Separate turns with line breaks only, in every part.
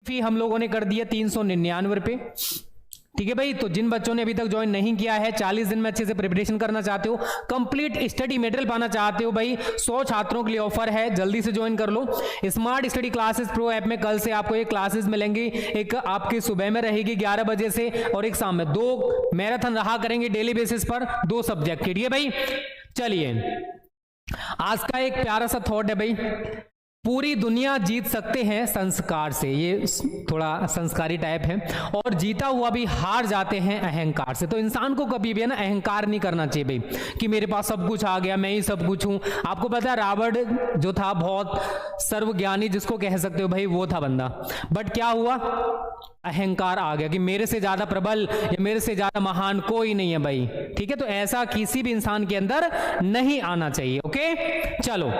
फी हम लोगों ने कर दिया 399 रुपये। ठीक है भाई, तो जिन बच्चों ने अभी तक ज्वाइन नहीं किया है, 40 दिन में अच्छे से प्रिपरेशन करना चाहते हो, कंप्लीट स्टडी मटेरियल पाना चाहते हो भाई, 100 छात्रों के लिए ऑफर है, जल्दी से ज्वाइन कर लो। Smart study classes pro app में कल से आपको एक क्लासेस मिलेंगी, एक आपकी सुबह में रहेगी 11 बजे से और एक शाम में, 2 मैराथन रहा करेंगे डेली बेसिस पर 2 सब्जेक्ट के। ठीक है भाई, चलिए आज का एक प्यारा सा थॉट है भाई, पूरी दुनिया जीत सकते हैं संस्कार से, ये थोड़ा संस्कारी टाइप है, और जीता हुआ भी हार जाते हैं अहंकार से। तो इंसान को कभी भी है ना अहंकार नहीं करना चाहिए भाई कि मेरे पास सब कुछ आ गया, मैं ही सब कुछ हूं। आपको पता है रावण जो था बहुत सर्वज्ञानी जिसको कह सकते हो भाई, वो था बंदा, बट क्या हुआ, अहंकार आ गया कि मेरे से ज्यादा प्रबल या मेरे से ज्यादा महान कोई नहीं है भाई। ठीक है, तो ऐसा किसी भी इंसान के अंदर नहीं आना चाहिए। ओके, चलो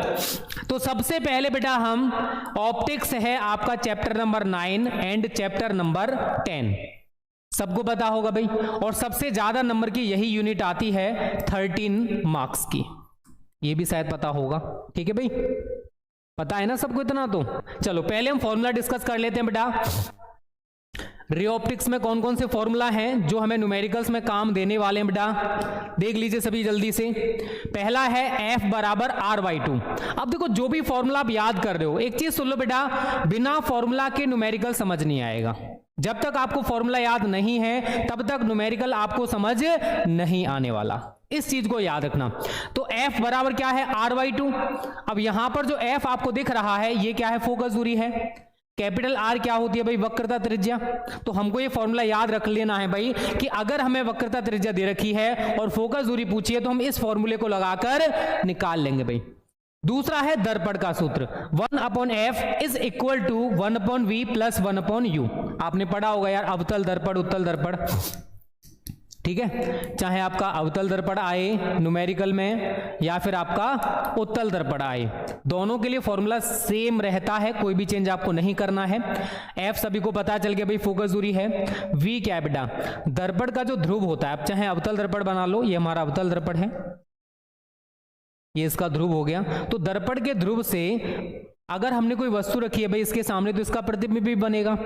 तो सबसे पहले बेटा हम ऑप्टिक्स है आपका chapter number 9 and chapter number 10, सबको पता होगा भाई, और सबसे ज्यादा नंबर की यही यूनिट आती है 13 मार्क्स की, ये भी शायद पता होगा। ठीक है भाई, पता है ना सबको इतना, तो चलो पहले हम फॉर्मूला डिस्कस कर लेते हैं बेटा। रे ऑप्टिक्स में कौन कौन से फॉर्मूला हैं जो हमें न्यूमेरिकल्स में काम देने वाले हैं बेटा, देख लीजिए सभी जल्दी से। पहला है F बराबर R/2। अब देखो जो भी फॉर्मूला आप याद कर रहे हो, एक चीज सुन लो बेटा, बिना फॉर्मूला के न्यूमेरिकल समझ नहीं आएगा। जब तक आपको फॉर्मूला याद नहीं है तब तक न्यूमेरिकल आपको समझ नहीं आने वाला, इस चीज को याद रखना। तो F बराबर क्या है, R/2। अब यहां पर जो F आपको दिख रहा है ये क्या है, फोकस दूरी है। कैपिटल R क्या होती है भाई, वक्रता त्रिज्या। तो हमको ये फॉर्मूला याद रख लेना है भाई कि अगर हमें वक्रता त्रिज्या दे रखी है और फोकस दूरी पूछी है तो हम इस फॉर्मूले को लगाकर निकाल लेंगे भाई। दूसरा है दर्पण का सूत्र, 1/f is equal to 1/v plus 1/u। आपने पढ़ा होगा यार, अवतल दर्पण उत्तल दर्पण। ठीक है, चाहे आपका अवतल दर्पण आए न्यूमेरिकल में या फिर आपका उत्तल दर्पण आए, दोनों के लिए फॉर्मूला सेम रहता है, कोई भी चेंज आपको नहीं करना है। F सभी को पता चल गया भाई, फोकस दूरी है। V क्या है बेटा, दर्पण का जो ध्रुव होता है, आप चाहे अवतल दर्पण बना लो, ये हमारा अवतल दर्पण है, ये इसका ध्रुव हो गया। तो दर्पण के ध्रुव से अगर हमने कोई वस्तु रखी है भाई इसके सामने, तो इसका प्रतिबिंब भी बनेगा।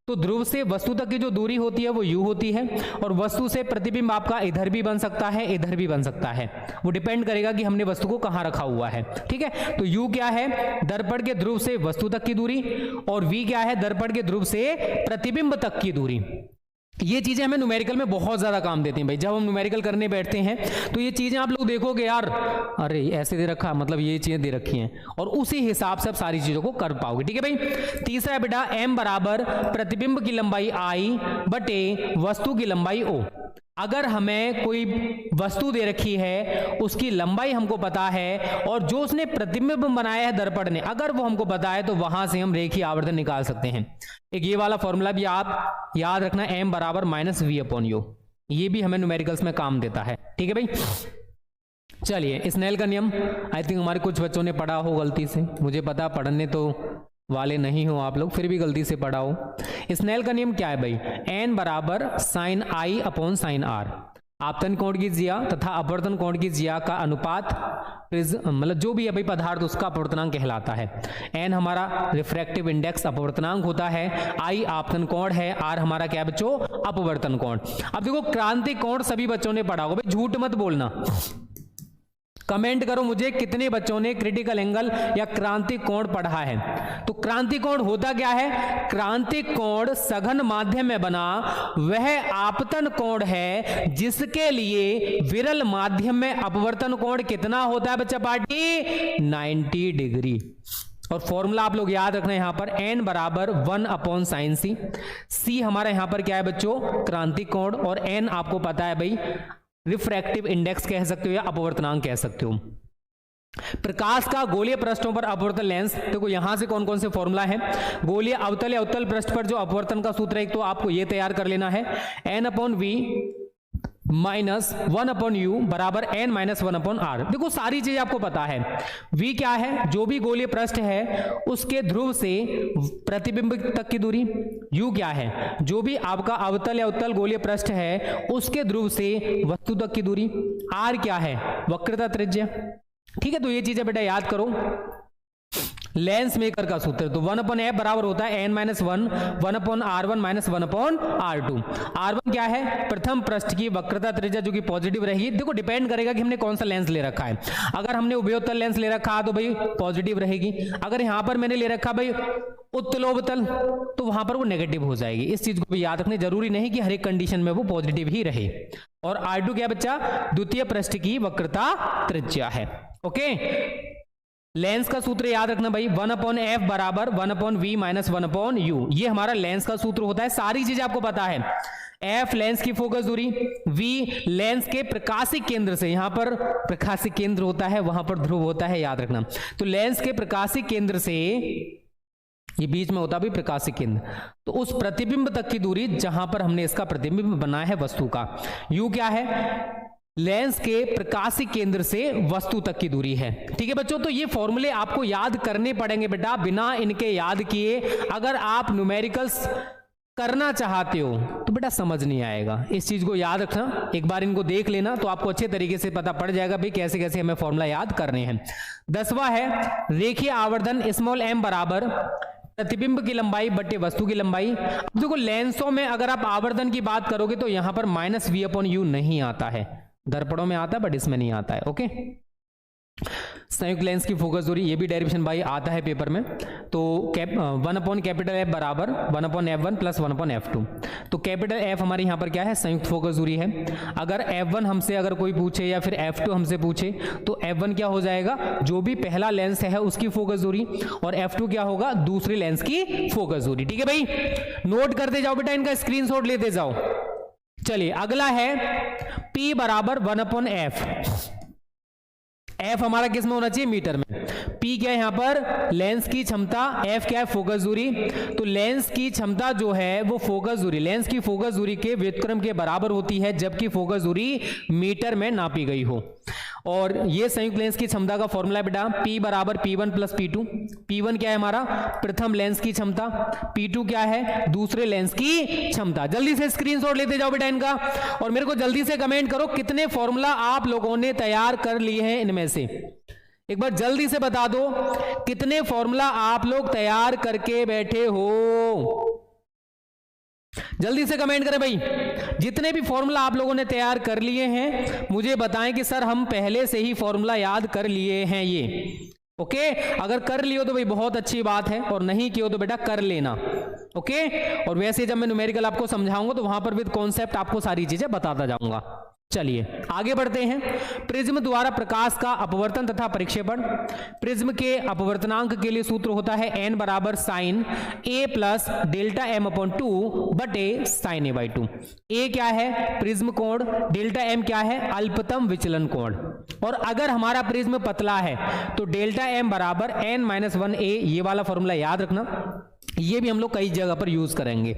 तो ध्रुव से वस्तु तक की जो दूरी होती है वो u होती है, और वस्तु से प्रतिबिंब आपका इधर भी बन सकता है, इधर भी बन सकता है, वो डिपेंड करेगा कि हमने वस्तु को कहां रखा हुआ है। ठीक है, तो u क्या है, दर्पण के ध्रुव से वस्तु तक की दूरी, और v क्या है, दर्पण के ध्रुव से प्रतिबिंब तक की दूरी। ये चीजें हमें न्यूमेरिकल में बहुत ज्यादा काम देती हैं भाई। जब हम न्यूमेरिकल करने बैठते हैं तो ये चीजें आप लोग देखोगे यार, अरे ऐसे दे रखा, मतलब ये चीजें दे रखी हैं, और उसी हिसाब से आप सारी चीजों को कर पाओगे। ठीक है भाई, तीसरा है बेटा m बराबर प्रतिबिंब की लंबाई I बटे वस्तु की लंबाई O। अगर हमें कोई वस्तु दे रखी है, उसकी लंबाई हमको पता है, और जो उसने प्रतिबिंब बनाया है दर्पण ने, अगर वो हमको पता है, तो वहां से हम रेखीय आवर्धन निकाल सकते हैं। एक ये वाला फॉर्मूला भी आप याद रखना, m बराबर -v/u, ये भी हमें न्यूमेरिकल्स में काम देता है। ठीक है भाई, चलिए स्नेल का नियम आई थिंक हमारे कुछ बच्चों ने पढ़ा हो गलती से, मुझे पता पढ़ने तो वाले नहीं हो आप लोग, फिर भी गलती से पढ़ा हो। स्नेल का नियम क्या है भाई, n बराबर sin I/sin r। आपतन कोण की जिया तथा अपवर्तन कोण की जिया का अनुपात, मतलब जो भी है भाई पदार्थ, उसका अपवर्तनांक कहलाता है। n हमारा रिफ्रैक्टिव इंडेक्स अपवर्तनांक होता है, I आपतन कोण है, r हमारा क्या बच्चों, अपवर्तन कोण। अब देखो क्रांति कोण सभी बच्चों ने पढ़ा होगा भाई, झूठ मत बोलना, कमेंट करो मुझे कितने बच्चों ने क्रिटिकल एंगल या क्रांति कोण पढ़ा है। तो क्रांति कोण होता क्या है, क्रांति कोण सघन माध्यम में बना वह आपतन कोण है जिसके लिए विरल माध्यम में अपवर्तन कोण कितना होता है बच्चा पार्टी, 90 डिग्री। और फॉर्मूला आप लोग याद रखना है यहां पर, n बराबर 1/sin c। c हमारा यहां पर क्या है बच्चों, क्रांति कोण, और n आपको पता है भाई रिफ्रैक्टिव इंडेक्स कह सकते हो या अपवर्तनांक कह सकते हो। प्रकाश का गोलीय पृष्ठों पर अपवर्तन लेंस, देखो यहां से कौन कौन से फॉर्मूला है, गोलीय अवतल या उत्तल पृष्ठ पर जो अपवर्तन का सूत्र है, तो आपको ये तैयार कर लेना है, n/v -1/u बराबर n - 1/r। देखो सारी चीज आपको पता है, v क्या है, जो भी गोलीय पृष्ठ है उसके ध्रुव से प्रतिबिंब तक की दूरी, u क्या है, जो भी आपका अवतल या उत्तल गोलीय पृष्ठ है उसके ध्रुव से वस्तु तक की दूरी, r क्या है, वक्रता त्रिज्या। ठीक है, तो ये चीजें बेटा याद करो। लेंस मेकर का सूत्र, तो 1/f बराबर होता है n-1 1/r1 - 1/r2। r1 क्या है, प्रथम पृष्ठ की वक्रता त्रिज्या जो कि पॉजिटिव रहेगी। देखो डिपेंड करेगा कि हमने कौन सा लेंस ले रखा है। अगर हमने उभयोत्तल लेंस ले रखा है तो भाई पॉजिटिव रहेगी। अगर यहां पर मैंने ले रखा भाई उत्तलोपतल तो वहां पर वो नेगेटिव हो जाएगी। इस चीज को भी याद रखने, जरूरी नहीं कि हर एक कंडीशन में वो पॉजिटिव ही रहे। और r2 क्या बच्चा, द्वितीय पृष्ठ की वक्रता त्रिज्या है। ओके, लेंस का सूत्र याद रखना भाई, 1/f बराबर 1/v - 1/u। ये हमारा लेंस का सूत्र होता है। सारी चीज आपको पता है। f लेंस की फोकस दूरी, v लेंस के प्रकाशिक केंद्र से, यहां पर प्रकाशिक केंद्र होता है, वहां पर ध्रुव होता है, याद रखना। तो लेंस के प्रकाशिक केंद्र से, ये बीच में होता भी प्रकाशिक केंद्र, तो उस प्रतिबिंब तक की दूरी जहां पर हमने इसका प्रतिबिंब बनाया है वस्तु का। u क्या है, लेंस के प्रकाशिक केंद्र से वस्तु तक की दूरी है। ठीक है बच्चों, तो ये फॉर्मूले आपको याद करने पड़ेंगे बेटा, बिना इनके याद किए अगर आप न्यूमेरिकल्स करना चाहते हो तो बेटा समझ नहीं आएगा। इस चीज को याद रखना, एक बार इनको देख लेना तो आपको अच्छे तरीके से पता पड़ जाएगा भाई कैसे कैसे हमें फॉर्मूला याद करने हैं। 10वां है रेखीय आवर्धन m बराबर प्रतिबिंब की लंबाई बटे वस्तु की लंबाई। अब देखो लेंसों में अगर आप आवर्धन की बात करोगे तो यहां पर -v/u नहीं आता है, दर्पणों में आता है बट इसमें नहीं आता है। ओके, संयुक्त लेंस की फोकस दूरी, ये भी डेरिवेशन भाई आता है पेपर में। तो 1/F बराबर 1/f1 + 1/f2। तो कैपिटल F हमारे यहाँ पर क्या है, संयुक्त फोकस दूरी है। अगर f1 हमसे अगर कोई पूछे या फिर f2 हमसे पूछे तो f1 क्या हो जाएगा, जो भी पहला लेंस है उसकी फोकस दूरी, और f2 क्या होगा, दूसरी लेंस की फोकस दूरी। ठीक है भाई, नोट करते जाओ बेटा, इनका स्क्रीनशॉट लेते जाओ। चलिए अगला है P बराबर 1/f। F हमारा किस में होना चाहिए, मीटर में। P क्या है यहाँ पर, लेंस की क्षमता, F क्या है, फोकस दूरी। तो लेंस की क्षमता जो है वो फोकस दूरी, लेंस की फोकस दूरी के व्युत्क्रम के बराबर होती है जबकि फोकस दूरी मीटर में नापी गई हो। और ये संयुक्त लेंस की क्षमता का फॉर्मूला बेटा, P बराबर P1 + P2। P1 क्या है हमारा, प्रथम लेंस की क्षमता, P2 क्या है, दूसरे लेंस की क्षमता। जल्दी से स्क्रीनशॉट लेते जाओ बेटा इनका, और मेरे को जल्दी से कमेंट करो कितने फॉर्मूला आप लोगों ने तैयार कर लिए हैं इनमें से। एक बार जल्दी से बता दो कितने फॉर्मूला आप लोग तैयार करके बैठे हो, जल्दी से कमेंट करें भाई। जितने भी फॉर्मूला आप लोगों ने तैयार कर लिए हैं मुझे बताएं कि सर हम पहले से ही फॉर्मूला याद कर लिए हैं ये। ओके, अगर कर लियो तो भाई बहुत अच्छी बात है, और नहीं कियो तो बेटा कर लेना। ओके, और वैसे जब मैं न्यूमेरिकल आपको समझाऊंगा तो वहां पर विद कॉन्सेप्ट आपको सारी चीजें बताता जाऊंगा। चलिए आगे बढ़ते हैं। प्रिज्म द्वारा प्रकाश का अपवर्तन तथा परिक्षेपण। प्रिज्म के अपवर्तनांक के लिए सूत्र होता है n बराबर sin a plus delta m/2 बटे sin a/2। a क्या है, प्रिज्म कोण, डेल्टा m क्या है, अल्पतम विचलन कोण। और अगर हमारा प्रिज्म पतला है तो डेल्टा m बराबर n-1a, ये वाला फॉर्मूला याद रखना, ये भी हम लोग कई जगह पर यूज करेंगे।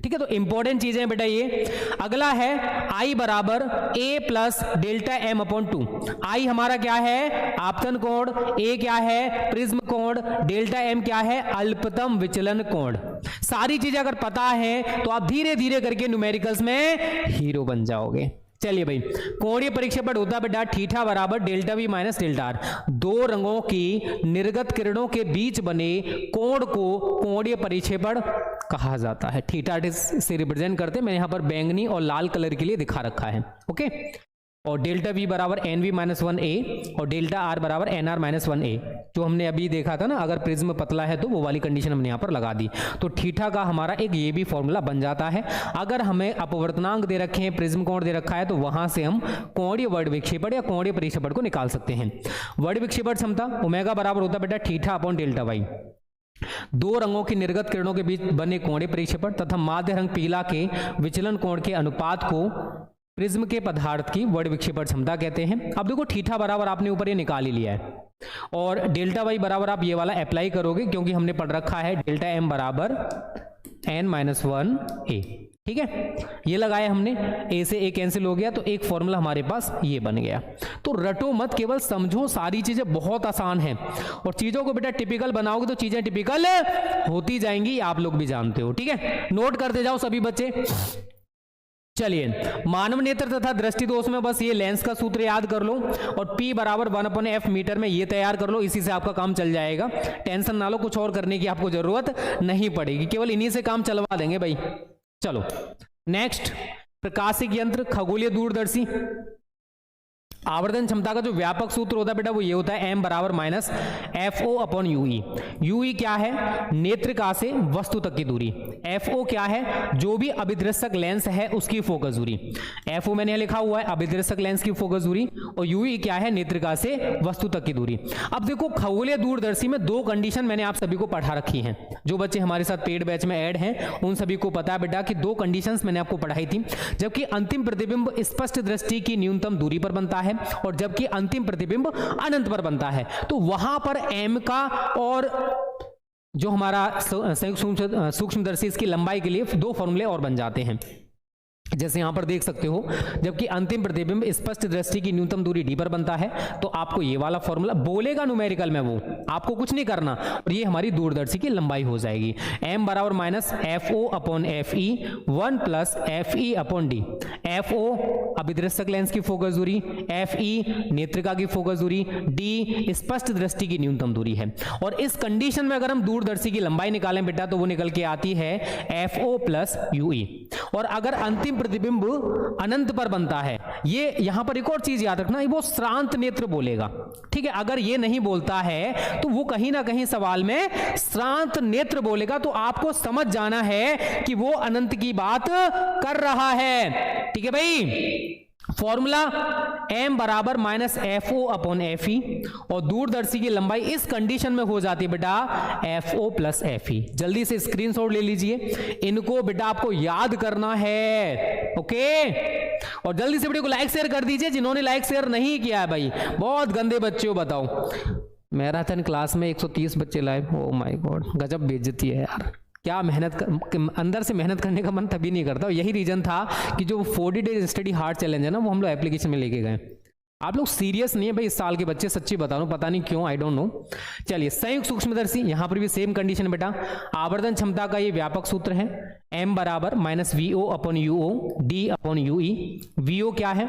ठीक है, तो इंपॉर्टेंट चीजें हैं बेटा ये। अगला है I बराबर a plus delta m/2। I हमारा क्या है, आपतन कोण, a क्या है, प्रिज्म कोण, डेल्टा m क्या है, अल्पतम विचलन कोण। सारी चीजें अगर पता है तो आप धीरे धीरे करके न्यूमेरिकल्स में हीरो बन जाओगे। चलिए भाई, कोणीय परिक्षेपण होता है बेटा थीटा बराबर delta we minus delta R. दो रंगों की निर्गत किरणों के बीच बने कोण को कोणीय परिक्षेपण कहा जाता है। थीटा से रिप्रेजेंट करते हैं, मैंने यहां पर बैंगनी और लाल कलर के लिए दिखा रखा है। ओके, और डेल्टा वी बराबर एन वी माइनस 1a और डेल्टा आर बराबर एन आर माइनस 1a, जो हमने अभी देखा था ना, अगर प्रिज्म पतला है तो वो वाली कंडीशन हमने यहाँ पर लगा दी। तो थीटा का हमारा एक ये भी फॉर्मूला बन जाता है। अगर हमें अपवर्तनांक दे रखे हैं, प्रिज्म कोण दे रखा है, तो वहां से हम कोणीय वर्ड विक्षेपण या कोणीय परिक्षेपण को निकाल सकते हैं। वर्ड विक्षेपण क्षमता ओमेगा बराबर होता है बेटा थीटा अपॉन डेल्टा वाई। दो रंगों की निर्गत किरणों के बीच बने कोणीय परिक्षेपण तथा माध्य रंग पीला के विचलन कोण के अनुपात को प्रिज्म के पदार्थ की वर्ड विक्षेपण क्षमता कहते हैं। अब देखो थीटा बराबर आपने ऊपर ये निकाल ही लिया है, और डेल्टा वाई बराबर आप ये वाला अप्लाई करोगे क्योंकि हमने पढ़ रखा है डेल्टा एम बराबर n-1a। ठीक है, ये लगाया हमने, a से a कैंसिल हो गया तो एक फॉर्मूला हमारे पास ये बन गया। तो रटो मत, केवल समझो, सारी चीजें बहुत आसान हैं, और चीजों को बेटा टिपिकल बनाओगे तो चीजें टिपिकल होती जाएंगी, आप लोग भी जानते हो। ठीक है, नोट करते जाओ सभी बच्चे। चलिए, मानव नेत्र तथा दृष्टि दोष में बस ये लेंस का सूत्र याद कर लो और P बराबर 1/f मीटर में ये तैयार कर लो, इसी से आपका काम चल जाएगा। टेंशन ना लो, कुछ और करने की आपको जरूरत नहीं पड़ेगी, केवल इन्हीं से काम चलवा देंगे भाई। चलो नेक्स्ट, प्रकाशिक यंत्र, खगोलीय दूरदर्शी। आवर्धन क्षमता का जो व्यापक सूत्र होता है बेटा वो ये होता है m बराबर माइनस FO/UE। UE क्या है? नेत्रिका से वस्तु तक की दूरी। FO क्या है? जो भी अभिदृश्यक लेंस है उसकी फोकस दूरी। FO मैंने लिखा हुआ है अभिदृश्यक लेंस की फोकस दूरी, और UE क्या है? नेत्रिका से वस्तु तक की दूरी। अब देखो, खगोलीय दूरदर्शी में दो कंडीशन मैंने आप सभी को पढ़ा रखी हैं। जो बच्चे हमारे साथ पेड बैच में ऐड हैं उन सभी को पता है बेटा कि दो कंडीशंस मैंने आपको पढ़ाई थी। जबकि अंतिम प्रतिबिंब स्पष्ट दृष्टि की न्यूनतम दूरी पर बनता है और जबकि अंतिम प्रतिबिंब अनंत पर बनता है, तो वहां पर m का और जो हमारा सूक्ष्मदर्शी इसकी लंबाई के लिए दो फॉर्मूले और बन जाते हैं। जैसे यहां पर देख सकते हो, जबकि अंतिम प्रतिबिंब स्पष्ट दृष्टि की न्यूनतम दूरी d पर बनता है, तो आपको ये वाला फॉर्मूला बोलेगा न्यूमेरिकल में, वो आपको कुछ नहीं करना, और ये हमारी दूरदर्शी की लंबाई हो जाएगी। m बराबर minus FO/FE 1 plus FE/D। FO अभिदृश्यक लेंस की फोकस दूरी, FE नेत्रिका की फोकस दूरी, D स्पष्ट दृष्टि की न्यूनतम दूरी है। और इस कंडीशन में अगर हम दूरदर्शी की लंबाई निकालें बेटा तो वो निकल के आती है FO+UE। और अगर अंतिम प्रतिबिंब अनंत पर बनता है, ये यहां पर एक और चीज याद रखना, वो श्रांत नेत्र बोलेगा, ठीक है। अगर ये नहीं बोलता है तो वो कहीं ना कहीं सवाल में श्रांत नेत्र बोलेगा, तो आपको समझ जाना है कि वो अनंत की बात कर रहा है, ठीक है भाई। फॉर्मूला m बराबर माइनस FO/FE और दूरदर्शी की लंबाई इस कंडीशन में हो जाती है बेटा FO+FE। जल्दी से स्क्रीनशॉट ले लीजिए, इनको बेटा आपको याद करना है, ओके। और जल्दी से वीडियो को लाइक शेयर कर दीजिए जिन्होंने लाइक शेयर नहीं किया है भाई, बहुत गंदे बच्चे हो। बताओ, मैराथन क्लास में 130 बच्चे लाइव, ओ माय गॉड, गजब बेइज्जती है यार। क्या मेहनत अंदर से मेहनत करने का मन तभी नहीं करता। यही रीजन था कि जो 40 डेज स्टडी हार्ड चैलेंज है ना, वो हम लोग एप्लीकेशन में लेके गए। आप लोग सीरियस नहीं है भाई इस साल के बच्चे, सच्ची बता रहा हूं, पता नहीं क्यों, आई डोंट नो। चलिए, संयुक्त सूक्ष्मदर्शी, यहां पर भी सेम कंडीशन बेटा। आवर्धन क्षमता का ये व्यापक सूत्र है, m बराबर माइनस VO/UO D/UE। VO क्या है?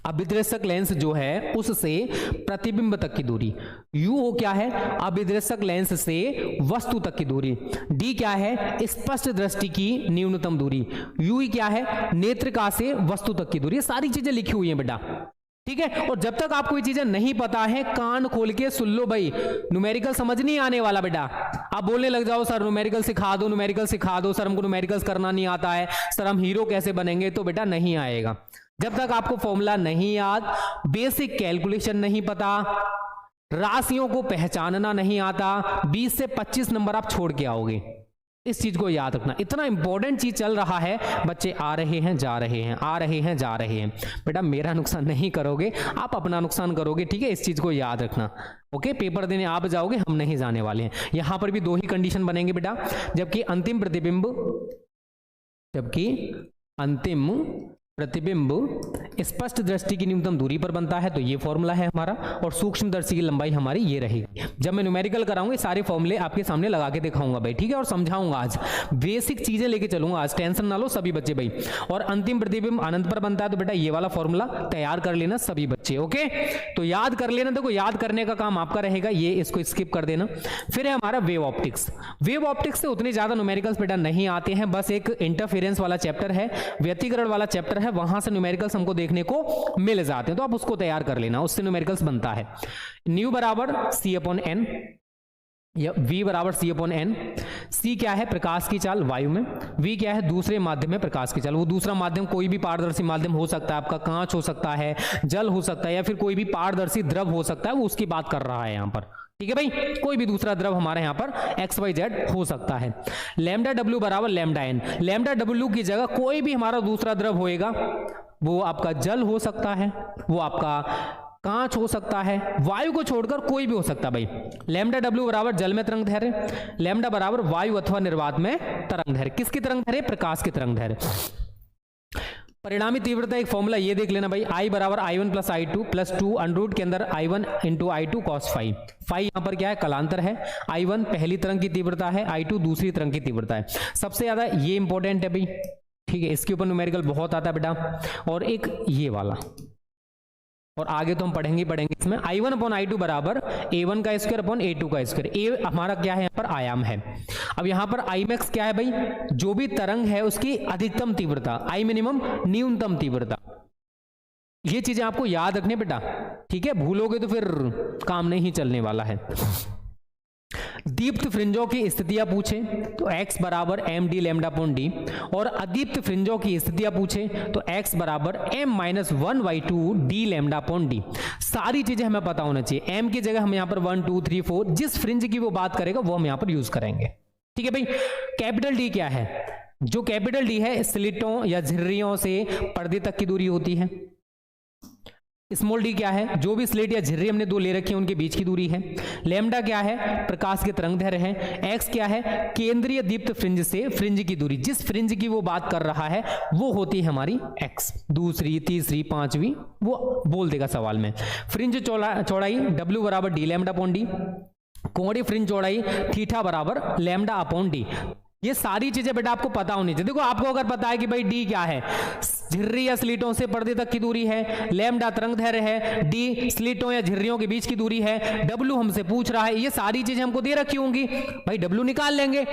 अभिदृश्यक लेंस जो है उससे प्रतिबिंब तक की दूरी। UO क्या है? अभिदृश्यक लेंस से वस्तु तक की दूरी। D क्या है? स्पष्ट दृष्टि की न्यूनतम दूरी। UE क्या है? नेत्रिका से वस्तु तक की दूरी। ये सारी चीजें लिखी हुई हैं बेटा, ठीक है। और जब तक आपको ये चीजें नहीं पता है, कान खोल के सुन लो भाई, न्यूमेरिकल समझ नहीं आने वाला बेटा। आप बोलने लग जाओ सर न्यूमेरिकल सिखा दो, न्यूमेरिकल सिखा दो, सर हमको न्यूमेरिकल्स करना नहीं आता है, सर हम हीरो कैसे बनेंगे, तो बेटा नहीं आएगा। जब तक आपको फॉर्मूला नहीं याद, बेसिक कैलकुलेशन नहीं पता, राशियों को पहचानना नहीं आता, 20 से 25 नंबर आप छोड़ के आओगे। इस चीज को याद रखना, इतना इंपॉर्टेंट चीज चल रहा है। बच्चे आ रहे हैं, जा रहे हैं, आ रहे हैं, जा रहे हैं। बेटा मेरा नुकसान नहीं करोगे, आप अपना नुकसान करोगे, ठीक है। इस चीज को याद रखना, ओके। पेपर देने आप जाओगे, हम नहीं जाने वाले हैं। यहां पर भी दो ही कंडीशन बनेंगे बेटा, जबकि अंतिम प्रतिबिंब स्पष्ट दृष्टि की न्यूनतम दूरी पर बनता है, तो ये फॉर्मूला है हमारा, और सूक्ष्मदर्शी की लंबाई हमारी ये रहेगी। जब मैं न्यूमेरिकल कराऊंगा सारे फॉर्मूले आपके सामने लगा के दिखाऊंगा भाई, ठीक है। और समझाऊंगा, आज बेसिक चीजें लेके चलूंगा, आज टेंशन ना लो सभी बच्चे भाई। और अंतिम प्रतिबिंब अनंत पर बनता है, तो बेटा ये वाला फॉर्मूला तैयार कर लेना सभी बच्चे, ओके। तो याद कर लेना, देखो याद करने का काम आपका रहेगा, ये इसको स्किप कर देना। फिर है हमारा वेव ऑप्टिक्स। वेव ऑप्टिक्स से उतने ज्यादा न्यूमेरिकल्स बेटा नहीं आते हैं, बस एक इंटरफेरेंस वाला चैप्टर है, व्यतिकरण वाला चैप्टर है, वहां से न्यूमेरिकल्स हमको देखने को मिल जाते हैं, तो आप उसको तैयार कर लेना, उससे न्यूमेरिकल्स बनता है। न्यू बराबर C/N या V बराबर C/N। C क्या है? प्रकाश की चाल वायु में। V क्या है? दूसरे माध्यम में प्रकाश की चाल। वो दूसरा माध्यम कोई भी पारदर्शी माध्यम हो सकता है, आपका कांच हो सकता है, जल हो सकता है, या फिर कोई भी पारदर्शी द्रव हो सकता है, वो उसकी बात कर रहा है यहां पर, ठीक है भाई। कोई भी दूसरा द्रव हमारे यहां पर XYZ हो सकता है। लैम्डा W बराबर लैम्डा N। लैम्डा W की जगह कोई भी हमारा दूसरा द्रव होएगा, वो आपका जल हो सकता है, वो आपका कांच हो सकता है, वायु को छोड़कर कोई भी हो सकता है भाई। लैम्डा W बराबर जल में तरंग दैर्घ्य, लैम्डा बराबर वायु अथवा निर्वात में तरंग दैर्घ्य। किसकी तरंग दैर्घ्य? प्रकाश की तरंग दैर्घ्य। परिणामी तीव्रता एक फॉर्मूला ये देख लेना भाई, I बराबर I1 plus I2 plus 2 under root के अंदर I1 into I2 cos phi. Phi यहां पर क्या है? कलांतर है। I1 पहली तरंग की तीव्रता है, I2 दूसरी तरंग की तीव्रता है। सबसे ज्यादा ये इंपॉर्टेंट है भाई, ठीक है, इसके ऊपर न्यूमेरिकल बहुत आता है बेटा, और एक ये वाला, और आगे तो हम पढ़ेंगे इसमें I1 अपॉन I2 बराबर A1 का स्क्वायर अपॉन A2 का स्क्वायर। ए हमारा क्या है, यहाँ पर आयाम है। अब यहाँ पर I मैक्स क्या है भाई, जो भी तरंग है उसकी अधिकतम तीव्रता, I मिनिमम न्यूनतम तीव्रता। ये चीजें आपको याद रखने बेटा, ठीक है, भूलोगे तो फिर काम नहीं चलने वाला है। दीप्त फ्रिंजों की स्थितियां पूछे तो x बराबर M D lambda upon D, और अदीप्त फ्रिंजों की स्थितियां पूछे तो x बराबर m minus 1/2 D lambda upon D. सारी चीजें हमें पता होना चाहिए। m की जगह हम यहां पर 1 2 3 4 जिस फ्रिंज की वो बात करेगा वो हम यहां पर यूज करेंगे, ठीक है भाई। कैपिटल डी क्या है, जो कैपिटल डी है स्लिटों या झिर्रियों से पर्दे तक की दूरी होती है। स्मॉल डी क्या है, जो भी स्लिट या झिर्री हमने दो ले रखी है उनके बीच की दूरी है। लैम्डा क्या है, प्रकाश के तरंग दैर्घ्य है। एक्स क्या है, केंद्रीय दीप्त फ्रिंज से फ्रिंज की दूरी, जिस फ्रिंज की वो बात कर रहा है वो होती है हमारी एक्स, दूसरी तीसरी पांचवी वो बोल देगा सवाल में। फ्रिंज चौड़ाई W बराबर डी लैम्डा अपॉन डी, कोणीय फ्रिंज चौड़ाई थीटा बराबर लैम्डा अपॉन डी। ये सारी चीजें बेटा आपको पता होनी चाहिए। देखो आपको अगर पता है कि भाई डी क्या है, झिर्री या स्लिटों से पर्दे तक की दूरी है, लैम्डा तरंग दैर्घ्य है, डी स्लिटों या झिर्रियों के बीच की दूरी है, डब्ल्यू हमसे पूछ रहा है, ये सारी चीजें हमको दे रखी होंगी भाई। डब्ल्यू निकाल लेंगे,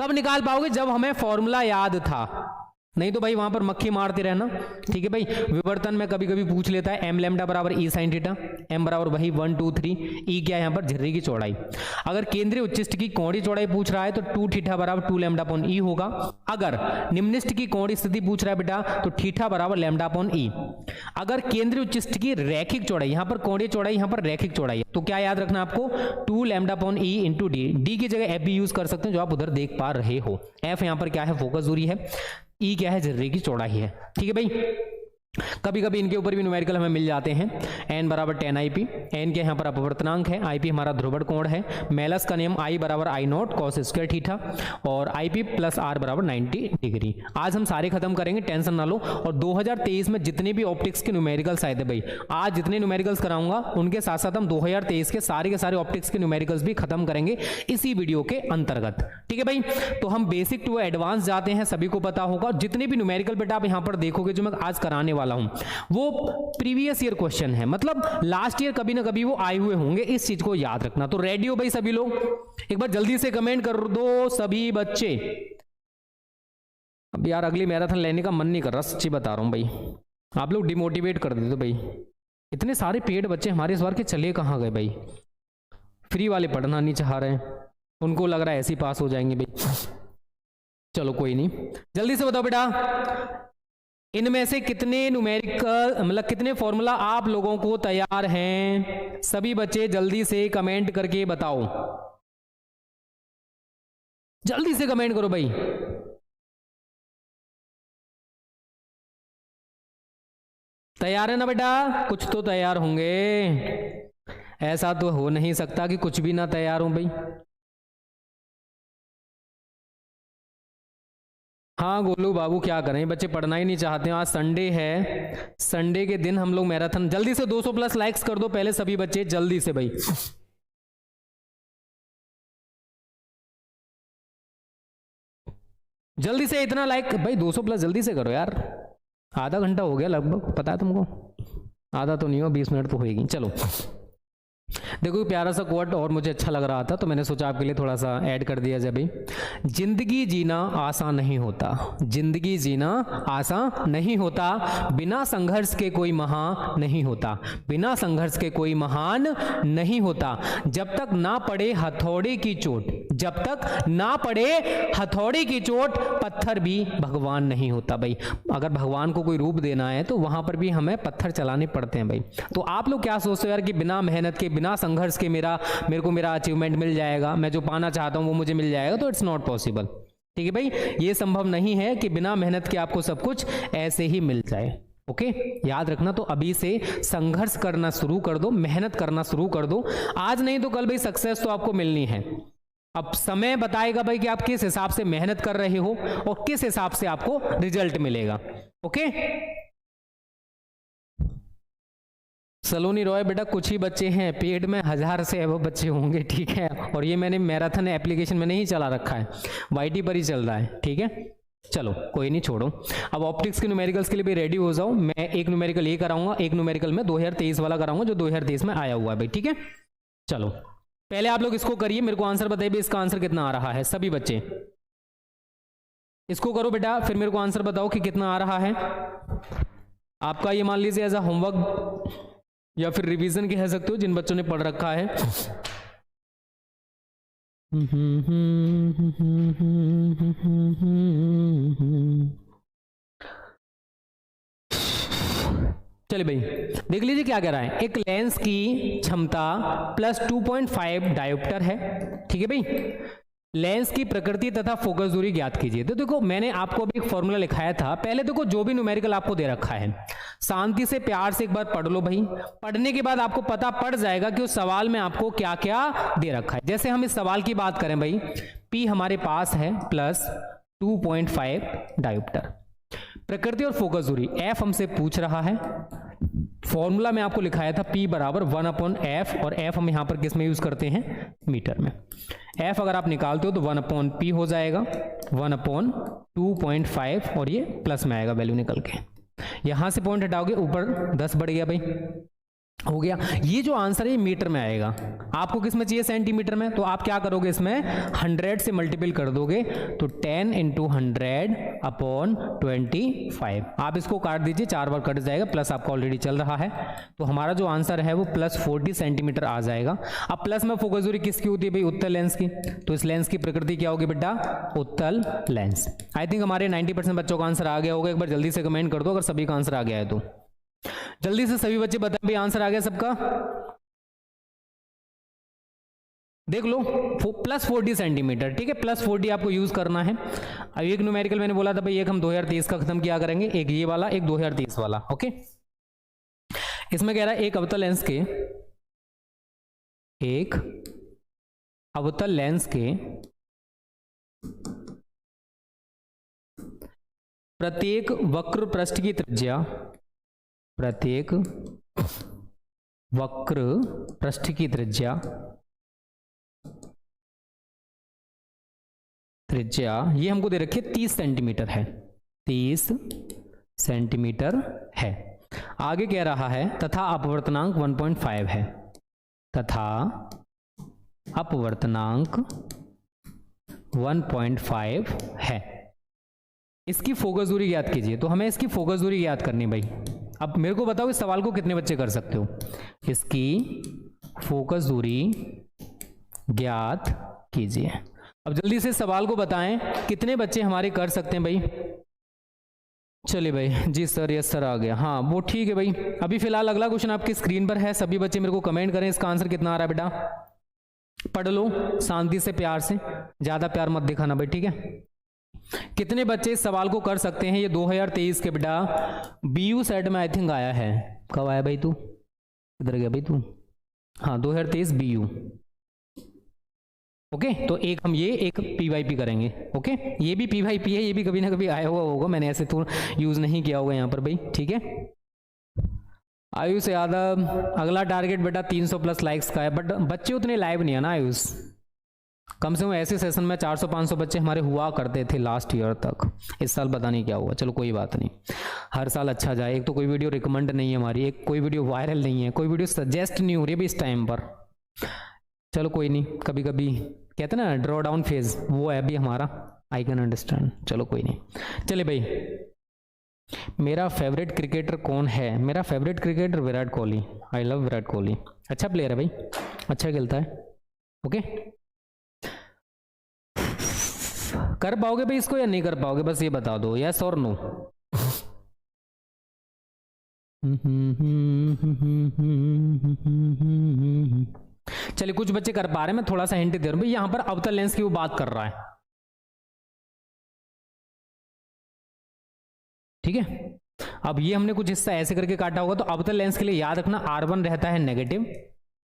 कब निकाल पाओगे, जब हमें फॉर्मूला याद था, नहीं तो भाई वहां पर मक्खी मारते रहना, ठीक है भाई। विवर्तन में कभी कभी पूछ लेता है एम लैम्डा बराबर ई साइन थीटा, एम बराबर वही 1 2 3, ई क्या है यहाँ पर झिर्री की चौड़ाई। अगर केंद्रीय उच्चिष्ट की कोणीय चौड़ाई पूछ रहा है तो 2 थीटा बराबर 2 लैम्डा अपॉन ई होगा। अगर निम्निष्ट की कोणीय स्थिति पूछ रहा है बेटा तो थीटा बराबर लैम्डा अपॉन ई। अगर केंद्रीय उच्चिष्ट की रैखिक चौड़ाई, यहाँ पर कोणीय चौड़ाई, यहाँ पर रैखिक चौड़ाई है, तो क्या याद रखना आपको, 2 lambda upon E into D. D की जगह एफ भी यूज कर सकते हैं जो आप उधर देख पा रहे हो। एफ यहाँ पर क्या है, फोकस दूरी है, ई क्या है, झिर्री की चौड़ाई है, ठीक है भाई। कभी कभी इनके ऊपर भी न्यूमेरिकल हमें मिल जाते हैं। n बराबर 10 IP, n के यहाँ पर अपवर्तनांक है, IP हमारा ध्रुवण कोण है, मेलस का नियम I बराबर I not cos square theta, और IP प्लस R बराबर 90 डिग्री। आज हम सारे खत्म करेंगे, टेंशन ना लो। और 2023 में जितने भी ऑप्टिक्स के न्यूमेरिकल्स आए थे भाई, आज जितने न्यूमेरिकल्स कराऊंगा उनके साथ साथ हम 2023 के सारे ऑप्टिक्स के न्यूमेरिकल्स भी खत्म करेंगे इसी वीडियो के अंतर्गत, ठीक है भाई। तो हम बेसिक टू एडवांस जाते हैं, सभी को पता होगा। जितने भी न्यूमेरिकल बेटा आप यहाँ पर देखोगे जो मैं आज कराने वाला हूं वो प्रीवियस ईयर क्वेश्चन है, मतलब लास्ट ईयर कभी ना कभी वो आए हुए होंगे, इस चीज को याद रखना। तो रेडी हो भाई सभी लोग, एक बार जल्दी से कमेंट कर दो सभी बच्चे। अब यार अगली मैराथन लेने का मन नहीं कर रहा, सच्ची बता रहा हूं भाई, आप लोग डिमोटिवेट कर देते भाई। इतने सारे पेड बच्चे हमारे इस बार के चले कहाँ गए भाई। फ्री वाले पढ़ना नहीं चाह रहे हैं, उनको लग रहा है ऐसे ही पास हो जाएंगे भाई। चलो कोई नहीं, जल्दी से बताओ बेटा इनमें से कितने न्यूमेरिकल मतलब कितने फॉर्मूला आप लोगों को तैयार हैं। सभी बच्चे जल्दी से कमेंट करके बताओ, जल्दी से कमेंट करो भाई। तैयार है ना बेटा, कुछ तो तैयार होंगे, ऐसा तो हो नहीं सकता कि कुछ भी ना तैयार हो भाई। हाँ गोलू बाबू क्या करें, बच्चे पढ़ना ही नहीं चाहते हैं। आज संडे है, संडे के दिन हम लोग मैराथन, जल्दी से 200 प्लस लाइक्स कर दो पहले सभी बच्चे, जल्दी से भाई। जल्दी से इतना लाइक भाई 200 प्लस जल्दी से करो यार। आधा घंटा हो गया लगभग, पता है तुमको, आधा तो नहीं हो 20 मिनट तो होएगी। चलो देखो प्यारा सा कोट और मुझे अच्छा लग रहा था तो मैंने सोचा आपके लिए थोड़ा सा ऐड कर दिया जाए भाई। जिंदगी जीना आसान नहीं होता, जिंदगी जीना आसान नहीं होता, बिना संघर्ष के कोई महान नहीं होता, बिना संघर्ष के कोई महान नहीं होता। जब तक ना पड़े हथौड़े की चोट, जब तक ना पड़े हथौड़े की चोट, पत्थर भी भगवान नहीं होता भाई। अगर भगवान को कोई रूप देना है तो वहां पर भी हमें पत्थर चलाने पड़ते हैं भाई। तो आप लोग क्या सोचते हो यार कि बिना मेहनत के, बिना संघर्ष के मेरे को मेरा अचीवमेंट मिल जाएगा, मैं जो पाना चाहता हूं वो मुझे मिल जाएगा, तो इट्स नॉट पॉसिबल, ठीक है भाई। ये संभव नहीं है कि बिना मेहनत के आपको सब कुछ ऐसे ही मिल जाए। ओके याद रखना, तो अभी से संघर्ष करना शुरू कर दो, मेहनत करना शुरू कर दो। आज नहीं तो कल भाई सक्सेस तो आपको मिलनी है। अब समय बताएगा भाई कि आप किस हिसाब से मेहनत कर रहे हो और किस हिसाब से आपको रिजल्ट मिलेगा। ओके सलोनी रॉय बेटा कुछ ही बच्चे हैं, पेड में 1000 से अब बच्चे होंगे, ठीक है। और ये मैंने मैराथन एप्लीकेशन में नहीं चला रखा है, वाईटी पर ही चल रहा है, ठीक है। चलो कोई नहीं, छोड़ो। अब ऑप्टिक्स के न्यूमेरिकल्स के लिए भी रेडी हो जाओ। मैं एक न्यूमेरिकल ये कराऊंगा, एक न्यूमेरिकल में 2023 वाला कराऊंगा जो 2023 में आया हुआ है भाई, ठीक है। चलो पहले आप लोग इसको करिए, मेरे को आंसर बताइए इसका आंसर कितना आ रहा है। सभी बच्चे इसको करो बेटा, फिर मेरे को आंसर बताओ कि कितना आ रहा है आपका। ये मान लीजिए एज अ होमवर्क या फिर रिवीजन कह सकते हो जिन बच्चों ने पढ़ रखा है। चलिए भाई देख लीजिए क्या कह रहा है। एक लेंस की क्षमता प्लस 2.5 डायोप्टर है, ठीक है भाई। लेंस की प्रकृति तथा फोकस दूरी ज्ञात कीजिए। तो देखो मैंने आपको अभी एक फॉर्मूला लिखाया था। पहले देखो जो भी न्यूमेरिकल आपको दे रखा है शांति से प्यार से एक बार पढ़ लो भाई। पढ़ने के बाद आपको पता पड़ जाएगा कि उस सवाल में आपको क्या क्या दे रखा है। जैसे हम इस सवाल की बात करें भाई, P हमारे पास है प्लस 2.5 डायोप्टर, प्रकृति और फोकस दूरी F हमसे पूछ रहा है। फॉर्मूला में आपको लिखाया था P बराबर 1/f, और F हम यहां पर किस में यूज करते हैं, मीटर में। F अगर आप निकालते हो तो 1/p हो जाएगा, 1/2.5, और ये प्लस में आएगा वैल्यू निकल के। यहां से पॉइंट हटाओगे ऊपर 10 बढ़ गया भाई, हो गया। ये जो आंसर है मीटर में आएगा। आपको किस में चाहिए, सेंटीमीटर में। तो आप क्या करोगे, इसमें 100 से मल्टीपल कर दोगे तो 10 × 100/25। आप इसको काट दीजिए, 4 बार कट जाएगा, प्लस आपका ऑलरेडी चल रहा है। तो हमारा जो आंसर है वो प्लस 40 सेंटीमीटर आ जाएगा। अब प्लस में फोकस दूरी किसकी होती है भाई, उत्तल लेंस की। तो इस लेंस की प्रकृति क्या होगी बेटा, उत्तल लेंस। आई थिंक हमारे 90% बच्चों का आंसर आ गया होगा। एक बार जल्दी से कमेंट कर दो अगर सभी का आंसर आ गया है तो। जल्दी से सभी बच्चे बताएं भाई आंसर आ गया सबका, देख लो। प्लस 40 सेंटीमीटर, ठीक है, प्लस 40 आपको यूज करना है। अब एक न्यूमेरिकल मैंने बोला था भाई, एक हम 2023 का खत्म किया करेंगे, एक ये वाला, एक 2023 वाला, ओके। इसमें कह रहा है एक अवतल लेंस के प्रत्येक वक्र पृष्ठ की त्रिज्या, प्रत्येक वक्र पृष्ठ की त्रिज्या ये हमको दे रखी है 30 सेंटीमीटर है, 30 सेंटीमीटर है। आगे कह रहा है तथा अपवर्तनांक 1.5 है, तथा अपवर्तनांक 1.5 है। इसकी फोकस दूरी ज्ञात कीजिए। तो हमें इसकी फोकस दूरी ज्ञात करनी भाई। अब मेरे को बताओ इस सवाल को कितने बच्चे कर सकते हो, इसकी फोकस दूरी ज्ञात कीजिए। अब जल्दी से सवाल को बताएं कितने बच्चे हमारे कर सकते हैं भाई। चलिए भाई, जी सर, यस सर आ गया, हाँ वो ठीक है भाई। अभी फिलहाल अगला क्वेश्चन आपकी स्क्रीन पर है। सभी बच्चे मेरे को कमेंट करें इसका आंसर कितना आ रहा है बेटा। पढ़ लो शांति से, प्यार से, ज्यादा प्यार मत दिखाना भाई, ठीक है। कितने बच्चे इस सवाल को कर सकते हैं। ये 2023 के बेटा BU सेट में आई थिंक आया है। कब आया भाई, तू किधर गया भाई तू, हाँ 2023 BU, ओके। तो एक हम ये एक PYP करेंगे, ओके। ये भी PYP है, ये भी कभी ना कभी आया हुआ होगा, मैंने ऐसे तो यूज नहीं किया होगा यहाँ पर भाई, ठीक है। आयुष यादव, अगला टारगेट बेटा 300 प्लस लाइक्स का है, बट बच्चे उतने लाइव नहीं है ना आयुष। कम से कम ऐसे सेशन में 400-500 बच्चे हमारे हुआ करते थे लास्ट ईयर तक। इस साल पता नहीं क्या हुआ, चलो कोई बात नहीं, हर साल अच्छा जाए। एक तो कोई वीडियो रिकमेंड नहीं है हमारी, एक कोई वीडियो वायरल नहीं है, कोई वीडियो सजेस्ट नहीं हो रही है इस टाइम पर। चलो कोई नहीं, कभी कभी कहते ना ड्रॉ डाउन फेज, वो है अभी हमारा, आई कैन अंडरस्टैंड। चलो कोई नहीं, चले भाई। मेरा फेवरेट क्रिकेटर कौन है। मेरा favourite cricketer Virat Kohli, I love Virat Kohli. अच्छा प्लेयर है भाई, अच्छा खेलता है, ओके। कर पाओगे भाई इसको या नहीं कर पाओगे, बस ये बता दो, यस और नो। चलिए कुछ बच्चे कर पा रहे हैं, मैं थोड़ा सा हिंट दे रहा हूं भाई। यहां पर अवतल लेंस की वो बात कर रहा है, ठीक है। अब ये हमने कुछ हिस्सा ऐसे करके काटा होगा। तो अवतल लेंस के लिए याद रखना R1 रहता है नेगेटिव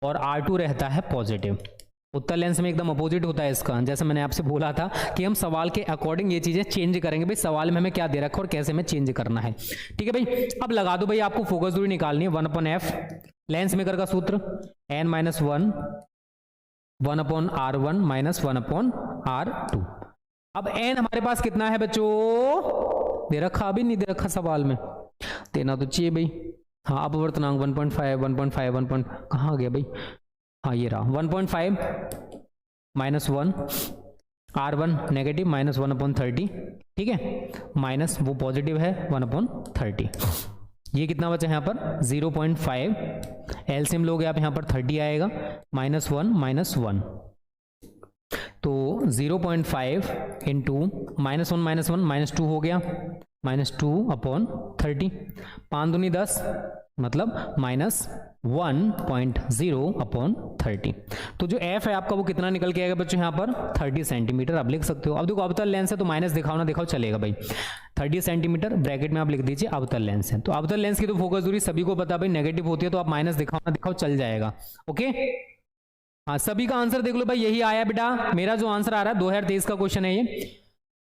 और R2 रहता है पॉजिटिव। उत्तल लेंस में एकदम अपोजिट होता है इसका। जैसे मैंने आपसे बोला था कि हम सवाल के अकॉर्डिंग ये चीजें चेंज करेंगे भाई, सवाल में हमें क्या दे रखा और कैसे हमें चेंज करना है, ठीक है भाई। अब लगा दो भाई, आपको फोकस दूरी निकालनी है 1/f, लेंस मेकर का सूत्र n-1 1/r1 - 1/r2। अब n हमारे पास कितना है बच्चों, दे रखा, अभी नहीं दे रखा सवाल में, देना तो चाहिए भाई। हाँ अपवर्तनांक 1.5 1.5 1. कहाँ गया भाई, हाँ ये रहा 1.5 -1 R1 नेगेटिव -1/30, ठीक है, माइनस वो पॉजिटिव है 1/30। ये कितना बचा यहाँ पर 0.5, एलसीएम लोगे आप यहाँ पर 30 आएगा, -1 -1, तो 0.5 इंटू -1 -2 हो गया, -2/30, 5 दूनी 10 मतलब -1.0/30। तो जो f है आपका वो कितना निकल के आएगा बच्चों यहाँ पर 30 सेंटीमीटर आप लिख सकते हो। अब देखो अवतल लेंस है तो माइनस दिखाओ ना दिखाओ चलेगा भाई, 30 सेंटीमीटर ब्रैकेट में आप लिख दीजिए अवतल लेंस है। तो अवतल लेंस की तो फोकस दूरी सभी को पता भाई नेगेटिव होती है, तो आप माइनस दिखाओ ना दिखाओ चल जाएगा। ओके हाँ सभी का आंसर देख लो भाई, यही आया बेटा, मेरा जो आंसर आ रहा है 2023 का क्वेश्चन है ये,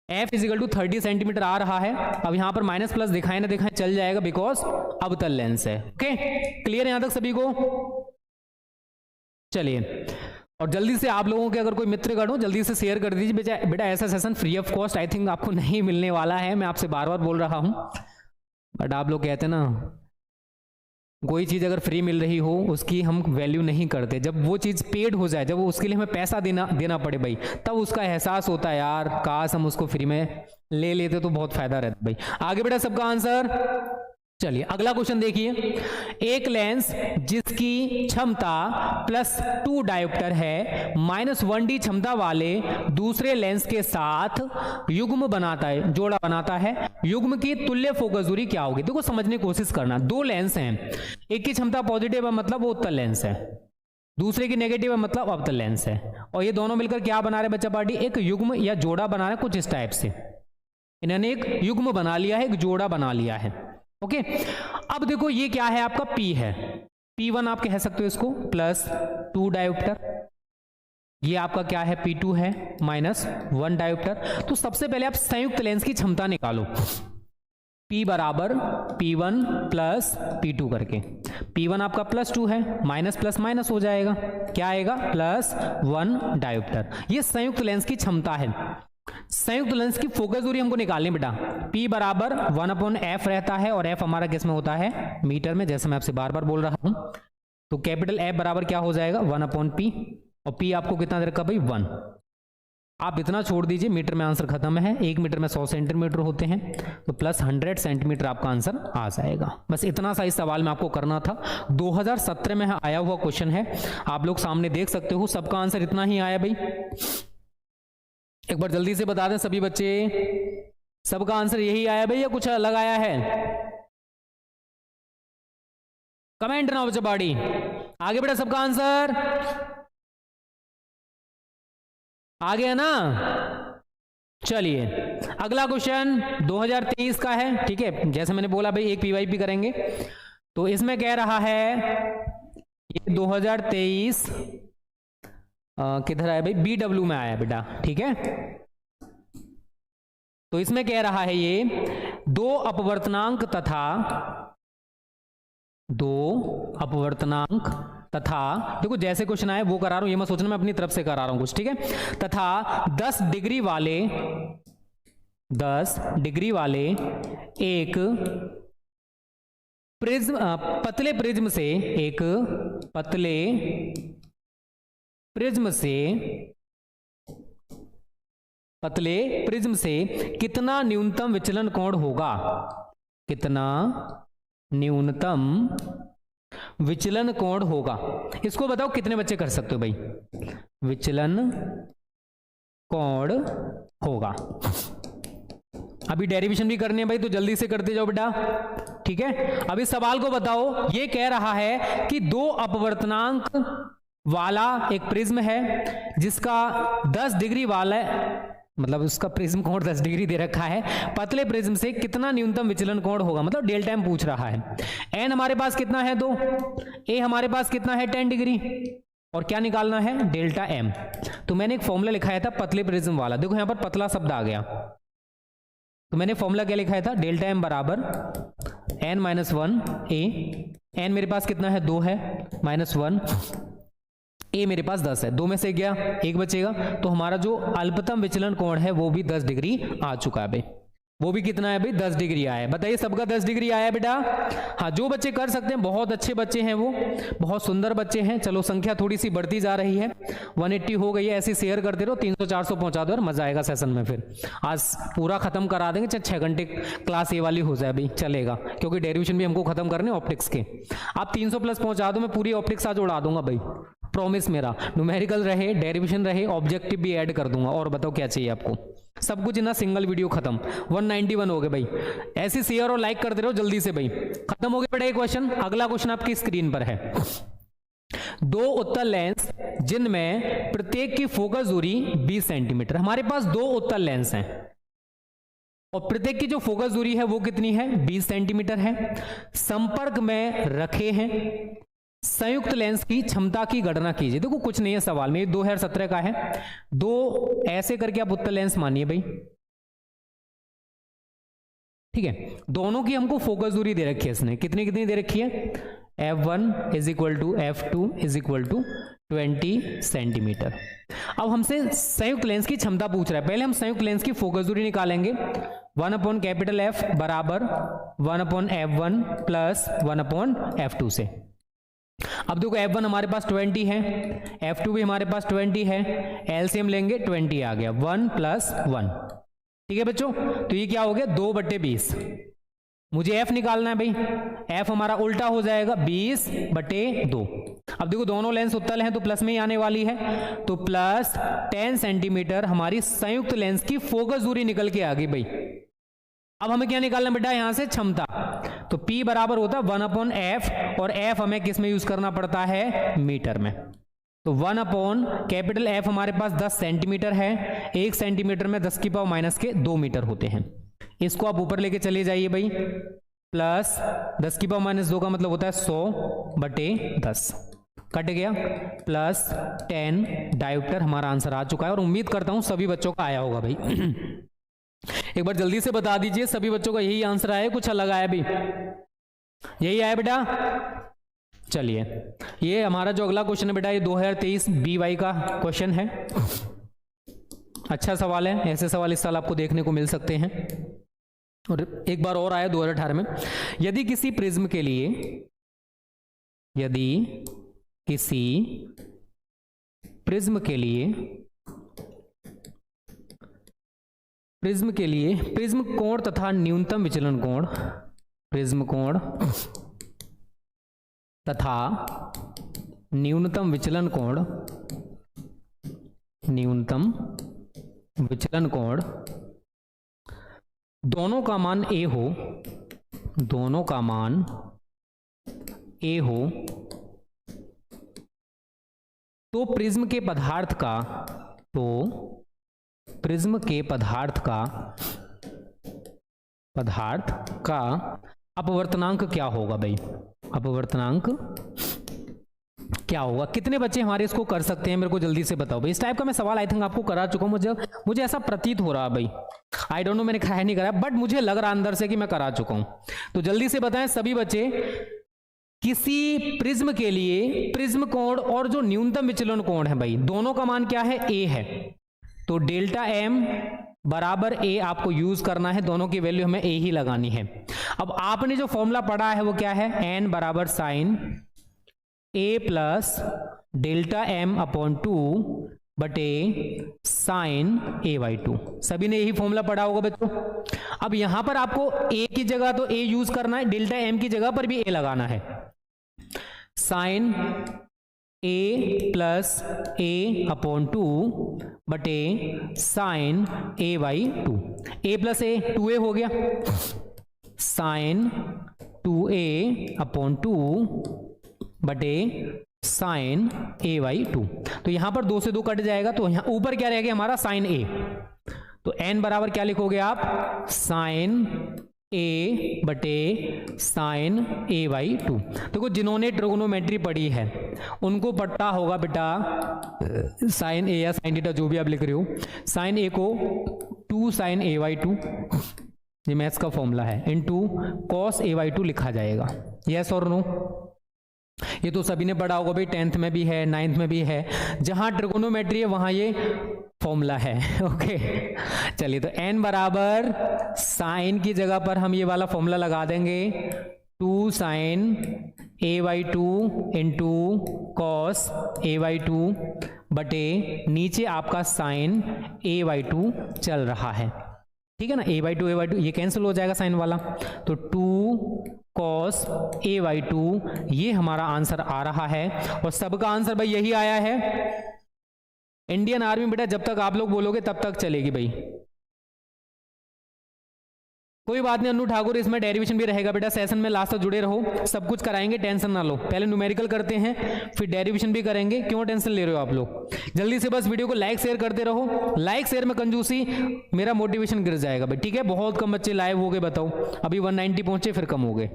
f = 30 सेंटीमीटर आ रहा है। अब यहां पर माइनस प्लस दिखाए ना दिखाए चल जाएगा बिकॉज अवतल लेंस है। ओके क्लियर यहां तक सभी को, चलिए और जल्दी से आप लोगों के अगर कोई मित्रगण हो जल्दी से शेयर कर दीजिए बेटा, ऐसा session free of cost I think आपको नहीं मिलने वाला है, मैं आपसे बार बार बोल रहा हूं, बट आप लोग कहते हैं ना कोई चीज़ अगर फ्री मिल रही हो उसकी हम वैल्यू नहीं करते, जब वो चीज़ पेड हो जाए, जब उसके लिए हमें पैसा देना पड़े भाई, तब उसका एहसास होता है यार काश हम उसको फ्री में ले लेते तो बहुत फायदा रहता भाई। आगे बेटा सबका आंसर, चलिए अगला क्वेश्चन देखिए, एक लेंस जिसकी क्षमता +2 डायोप्टर है -1D क्षमता वाले दूसरे लेंस के साथ युग्म बनाता है, जोड़ा बनाता है, युग्म की तुल्य फोकस दूरी क्या होगी। देखो समझने की कोशिश करना, दो लेंस हैं, एक की क्षमता पॉजिटिव है मतलब वो उत्तल लेंस है, दूसरे की नेगेटिव है मतलब अवतल लेंस है, और ये दोनों मिलकर क्या बना रहे बच्चा पार्टी, एक युग्म या जोड़ा बना रहे कुछ इस टाइप से, इन्होंने एक युग्म बना लिया है, एक जोड़ा बना लिया है। ओके अब देखो ये क्या है आपका P है, P1 आप कह सकते हो इसको, +2 डायोप्टर, ये आपका क्या है P2 है -1 डायोप्टर। तो सबसे पहले आप संयुक्त लेंस की क्षमता निकालो, P = P1 + P2 करके, P1 आपका +2 है, माइनस प्लस माइनस हो जाएगा, क्या आएगा +1 डायोप्टर, ये संयुक्त लेंस की क्षमता है। संयुक्त लेंस की फोकस दूरी हमको निकालनी बेटा, P = 1/f रहता है, और f हमारा किस में होता है मीटर में, जैसे मैं आपसे बार बार बोल रहा हूं, तो कैपिटल F बराबर क्या हो जाएगा 1/p, और P आपको कितना दे रखा भाई 1, आप इतना छोड़ दीजिए मीटर में आंसर खत्म है, 1 मीटर में 100 सेंटीमीटर होते हैं, तो +100 सेंटीमीटर आपका आंसर आ जाएगा। बस इतना सा इस सवाल में आपको करना था, 2017 में आया हुआ क्वेश्चन है, आप लोग सामने देख सकते हो, सबका आंसर इतना ही आया भाई, एक बार जल्दी से बता दें सभी बच्चे, सबका आंसर यही आया भाई या कुछ अलग आया है, कमेंट ना बच्चा बाड़ी। आगे बेटा सबका आंसर आ गया ना, चलिए अगला क्वेश्चन 2023 का है, ठीक है, जैसे मैंने बोला भाई एक PYP करेंगे, तो इसमें कह रहा है ये 2023 किधर आया भाई, BW में आया बेटा, ठीक है, तो इसमें कह रहा है ये दो अपवर्तनांक तथा देखो जैसे क्वेश्चन आए वो करा रहा हूं, ये मैं सोचना मैं अपनी तरफ से करा रहा हूं कुछ, ठीक है, तथा 10 डिग्री वाले एक पतले प्रिज्म से कितना न्यूनतम विचलन कोण होगा, कितना न्यूनतम विचलन कोण होगा, इसको बताओ कितने बच्चे कर सकते हो भाई, विचलन कोण होगा। अभी डेरिवेशन भी करनी है भाई, तो जल्दी से करते जाओ बेटा, ठीक है। अब इस सवाल को बताओ, ये कह रहा है कि दो अपवर्तनांक वाला एक प्रिज्म है जिसका 10 डिग्री वाला मतलब उसका प्रिज्म कोण 10 डिग्री दे रखा है, पतले प्रिज्म से कितना न्यूनतम विचलन कोण होगा, मतलब डेल्टा एम पूछ रहा है। एन हमारे पास कितना है 2, ए हमारे पास कितना है 10 डिग्री, और क्या निकालना है डेल्टा एम। तो मैंने एक फॉर्मूला लिखाया था पतले प्रिज्म वाला, देखो यहां पर पतला शब्द आ गया, तो मैंने फॉर्मूला क्या लिखाया था, डेल्टा एम बराबर n-1 ए, एन मेरे पास कितना है 2 है, -1 ए मेरे पास 10 है, 2 में से गया 1 बचेगा, तो हमारा जो अल्पतम विचलन कोण है वो भी 10 डिग्री आ चुका है भाई। वो भी कितना है भाई? 10 डिग्री आया है। बताइए सबका 10 डिग्री आया है बेटा? हाँ, जो बच्चे कर सकते हैं, बहुत अच्छे बच्चे हैं, वो बहुत सुंदर बच्चे हैं। चलो संख्या थोड़ी सी बढ़ती जा रही है, 180 हो गई है। ऐसे शेयर करते रहो, 300-400 पहुंचा दो और मजा आएगा सेशन में। फिर आज पूरा खत्म करा देंगे, चाहे 6 घंटे क्लास ये वाली हो जाए भाई, चलेगा, क्योंकि डेरिवेशन भी हमको खत्म करने ऑप्टिक्स के। आप 300 प्लस पहुंचा दो, मैं पूरी ऑप्टिक्स आज उड़ा दूंगा भाई, प्रॉमिस मेरा। न्यूमेरिकल रहे, डेरिवेशन रहे, ऑब्जेक्टिव भी ऐड कर दूंगा। और बताओ क्या चाहिए आपको? सब कुछ ना सिंगल वीडियो खत्म। 191 हो गए भाई। ऐसे शेयर और लाइक करते रहो जल्दी से भाई। खत्म हो गया बेटा ये क्वेश्चन। अगला क्वेश्चन आपकी स्क्रीन पर है। 2 उत्तल लेंस जिनमें प्रत्येक की फोकस दूरी 20 सेंटीमीटर। हमारे पास 2 उत्तल लेंस हैं और प्रत्येक की जो फोकस दूरी है वो कितनी है? 20 सेंटीमीटर है। संपर्क में रखे हैं संयुक्त लेंस की क्षमता की गणना कीजिए। देखो कुछ नहीं है सवाल में, 2017 का है। 2 ऐसे करके आप उत्तल लेंस मानिए भाई, ठीक है। दोनों की हमको फोकस दूरी दे रखी है इसने, कितनी कितनी दे रखी है? f1 is equal to f2 is equal to 20 centimetre. अब हमसे संयुक्त लेंस की क्षमता पूछ रहा है। पहले हम संयुक्त लेंस की फोकस दूरी निकालेंगे। 1/F बराबर 1/f1 प्लस 1/f2 से। अब देखो f1 हमारे पास 20 है, f2 भी हमारे पास 20 है, एलसीएम लेंगे 20 आ गया, 1 + 1। ठीक है बच्चों, तो ये क्या हो गया? 2/20। मुझे f निकालना है भाई, f हमारा उल्टा हो जाएगा 20/2। अब देखो दोनों लेंस उत्तल हैं तो प्लस में ही आने वाली है, तो प्लस 10 सेंटीमीटर हमारी संयुक्त लेंस की फोकस दूरी निकल के आ गई भाई। अब हमें क्या निकालना बेटा? यहां से क्षमता। तो P बराबर होता है 1/F, और F हमें किस में यूज करना पड़ता है? मीटर में। तो 1/F हमारे पास 10 सेंटीमीटर है, 1 सेंटीमीटर में 10⁻² मीटर होते हैं। इसको आप ऊपर लेके चले जाइए भाई, प्लस 10⁻² का मतलब होता है 100/10, कट गया, प्लस 10 डायोप्टर। हमारा आंसर आ चुका है और उम्मीद करता हूं सभी बच्चों का आया होगा भाई। एक बार जल्दी से बता दीजिए सभी बच्चों का यही आंसर आया, कुछ अलग आया भी? यही आया बेटा? चलिए, ये हमारा जो अगला क्वेश्चन है बेटा, ये 2023 BY का क्वेश्चन है। अच्छा सवाल है, ऐसे सवाल इस साल आपको देखने को मिल सकते हैं। और एक बार और आया 2018 में। यदि किसी प्रिज्म के लिए, यदि किसी प्रिज्म के लिए प्रिज्म कोण तथा न्यूनतम विचलन कोण, प्रिज्म कोण तथा न्यूनतम विचलन कोण, न्यूनतम विचलन कोण दोनों का मान a हो, दोनों का मान a हो, तो प्रिज्म के पदार्थ का, तो प्रिज्म के पदार्थ का अपवर्तनांक क्या होगा भाई? अपवर्तनांक क्या होगा? कितने बच्चे हमारे इसको कर सकते हैं? मेरे को जल्दी से बताओ भाई। इस टाइप का मैं सवाल आई थिंक आपको करा चुका हूं, मुझे ऐसा प्रतीत हो रहा भाई, आई डोंट नो, मैंने खाया नहीं करा, बट मुझे लग रहा अंदर से कि मैं करा चुका हूं। तो जल्दी से बताएं सभी बच्चे, किसी प्रिज्म के लिए प्रिज्म कोण और जो न्यूनतम विचलन कोण है भाई, दोनों का मान क्या है? a है। तो ΔM बराबर a आपको यूज करना है, दोनों की वैल्यू हमें a ही लगानी है। अब आपने जो फॉर्मूला पढ़ा है वो क्या है? n बराबर साइन a प्लस ΔM/2 बटे साइन a/2। सभी ने यही फॉर्मूला पढ़ा होगा बच्चों। अब यहां पर आपको a की जगह तो a यूज करना है, ΔM की जगह पर भी a लगाना है। साइन a प्लस a/2 बटे sign a/2। a plus a 2a हो गया, साइन 2a/2 बटे साइन a/2। तो यहां पर 2 से 2 कट जाएगा, तो यहां ऊपर क्या रहेगा हमारा? Sign a। तो n बराबर क्या लिखोगे आप? साइन a बटे साइन a/2। देखो जिन्होंने ट्रिगोनोमेट्री पढ़ी है उनको पता होगा बेटा, साइन a या साइन थीटा जो भी आप लिख रहे हो, साइन a को 2 साइन a/2, ये मैथ्स का फॉर्मूला है, इनटू कॉस a/2 लिखा जाएगा। यस और नो? ये तो सभी ने पढ़ा होगा भाई, 10th में भी है, 9th में भी है, जहां ट्रिगोनोमेट्री है वहां ये फॉर्मूला है। ओके चलिए, तो n बराबर साइन की जगह पर हम ये वाला फॉर्मूला लगा देंगे, 2 sin a/2 into cos a/2 बटे नीचे आपका साइन a/2 चल रहा है, ठीक है ना। a/2 ये कैंसिल हो जाएगा साइन वाला, तो 2 cos a/2 ये हमारा आंसर आ रहा है। और सबका आंसर भाई यही आया है। इंडियन आर्मी बेटा जब तक आप लोग बोलोगे तब तक चलेगी भाई, कोई बात नहीं। अन्नू ठाकुर इसमें डेरिवेशन भी रहेगा बेटा, सेशन में लास्ट तक जुड़े रहो, सब कुछ कराएंगे, टेंशन ना लो। पहले न्यूमेरिकल करते हैं फिर डेरिवेशन भी करेंगे, क्यों टेंशन ले रहे हो आप लोग। जल्दी से बस वीडियो को लाइक शेयर करते रहो, लाइक शेयर में कंजूसी, मेरा मोटिवेशन गिर जाएगा भाई, ठीक है। बहुत कम बच्चे लाइव हो गए, बताओ अभी 190 पहुंचे फिर कम हो गए,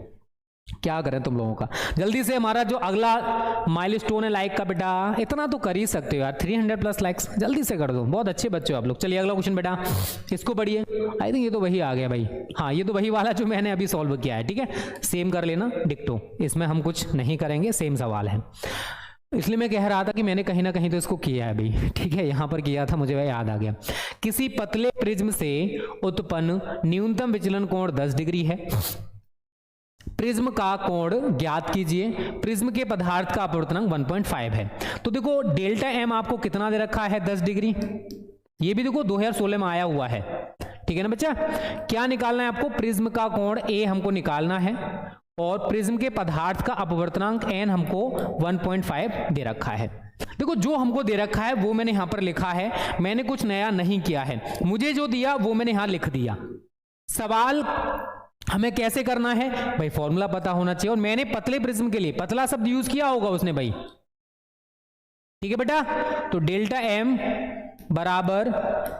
क्या करें तुम लोगों का। जल्दी से हमारा जो अगला माइलस्टोन है लाइक का बेटा, इतना तो कर ही सकते हो यार, 300+ लाइक्स जल्दी से कर दो, बहुत अच्छे बच्चे हो आप लोग। चलिए अगला क्वेश्चन बेटा, इसको पढ़िए। आई थिंक ये तो वही आ गया भाई, हाँ ये तो वही वाला जो मैंने अभी सॉल्व किया है, ठीक है। सेम कर लेना डिक्टो, इसमें हम कुछ नहीं करेंगे, सेम सवाल है। इसलिए मैं कह रहा था कि मैंने कहीं ना कहीं तो इसको किया है भाई, ठीक है, यहां पर किया था, मुझे वह याद आ गया। किसी पतले प्रिज्म से उत्पन्न न्यूनतम विचलन कोण 10 डिग्री है। प्रिज्म का कोण ज्ञात कीजिए। प्रिज्म के पदार्थ का अपवर्तनांक 1.5 है। तो देखो डेल्टा एम आपको कितना दे रखा है, 10 डिग्री। ये भी देखो 2016 में आया हुआ है, ठीक है ना बच्चा। क्या निकालना है आपको, प्रिज्म का कोण ए हमको निकालना है और प्रिज्म के पदार्थ का अपवर्तनांक एन हमको 1.5 दे रखा है। देखो जो हमको दे रखा है वो मैंने यहां पर लिखा है, मैंने कुछ नया नहीं किया है, मुझे जो दिया वो मैंने यहां लिख दिया। सवाल हमें कैसे करना है भाई, फॉर्मूला पता होना चाहिए। और मैंने पतले प्रिज्म के लिए पतला शब्द यूज किया होगा उसने भाई, ठीक है बेटा। तो डेल्टा एम बराबर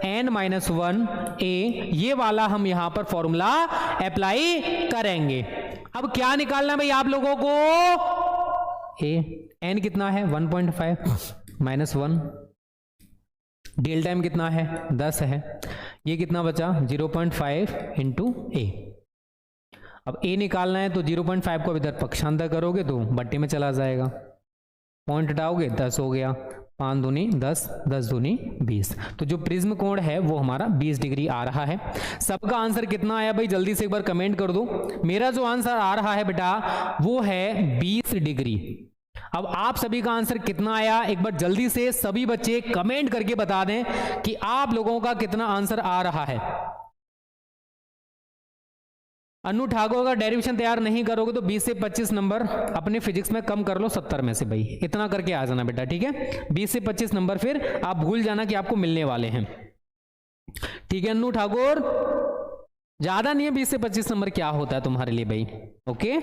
n-1 a, ये वाला हम यहां पर फॉर्मूला अप्लाई करेंगे। अब क्या निकालना है भाई आप लोगों को, n कितना है 1.5 -1, डेल्टा एम कितना है 10 है, ये कितना बचा 0.5 इंटू a। अब a निकालना है तो 0.5 को इधर पक्षांतर करोगे तो बट्टे में चला जाएगा, पॉइंट हटाओगे 10 हो गया, 5 दूनी 10, 10 दूनी 20। तो जो प्रिज्म कोण है वो हमारा 20 डिग्री आ रहा है। सबका आंसर कितना आया भाई जल्दी से एक बार कमेंट कर दो। मेरा जो आंसर आ रहा है बेटा वो है 20 डिग्री। अब आप सभी का आंसर कितना आया एक बार जल्दी से सभी बच्चे कमेंट करके बता दें कि आप लोगों का कितना आंसर आ रहा है। अन्नू ठाकुर का डेरिवेशन तैयार नहीं करोगे तो 20 से 25 नंबर अपने फिजिक्स में कम कर लो 70 में से भाई, इतना करके आ जाना बेटा, ठीक है। 20 से 25 नंबर फिर आप भूल जाना कि आपको मिलने वाले हैं, ठीक है। अन्नू ठाकुर ज्यादा नहीं है, 20 से 25 नंबर क्या होता है तुम्हारे लिए भाई, ओके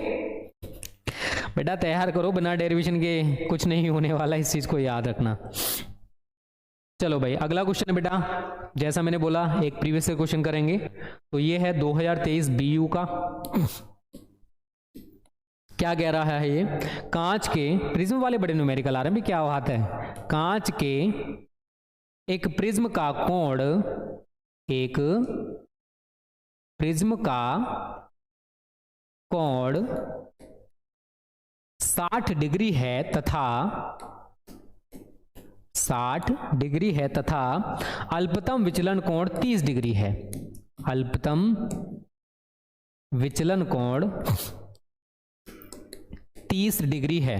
बेटा तैयार करो, बिना डेरिवेशन के कुछ नहीं होने वाला, इस चीज को याद रखना। चलो भाई अगला क्वेश्चन है बेटा, जैसा मैंने बोला एक प्रीवियस क्वेश्चन करेंगे। तो ये है 2023 बीयू का, क्या कह रहा है ये, कांच के प्रिज्म वाले बड़े न्यूमेरिकल आ रहे हैं भी, क्या बात है। कांच के एक प्रिज्म का कोण, एक प्रिज्म का कोण 60 डिग्री है तथा 60 डिग्री है तथा अल्पतम विचलन कोण 30 डिग्री है। अल्पतम विचलन कोण 30 डिग्री है।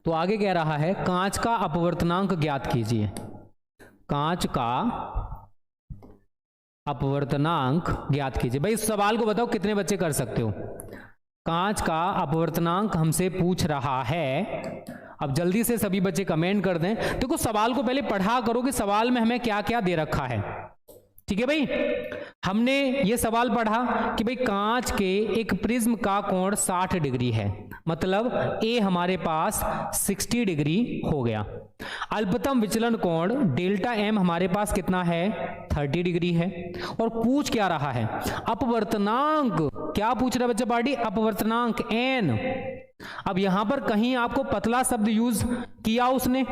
तो आगे कह रहा है कांच का अपवर्तनांक ज्ञात कीजिए। कांच का अपवर्तनांक ज्ञात कीजिए। भाई इस सवाल को बताओ कितने बच्चे कर सकते हो। कांच का अपवर्तनांक हमसे पूछ रहा है। अब जल्दी से सभी बच्चे कमेंट कर दें। देखो सवाल को पहले पढ़ा करो कि सवाल में हमें क्या क्या दे रखा है, ठीक है भाई। हमने ये सवाल पढ़ा कि भाई कांच के एक प्रिज्म का कोण 60 डिग्री है, मतलब ए हमारे पास 60 डिग्री हो गया। अल्पतम विचलन कोण डेल्टा एम हमारे पास कितना है 30 डिग्री है। और पूछ क्या रहा है, अपवर्तनांक। क्या पूछ रहा है बच्चा पार्टी, अपवर्तनांक एन। अब यहां पर कहीं आपको पतला शब्द यूज किया उसने,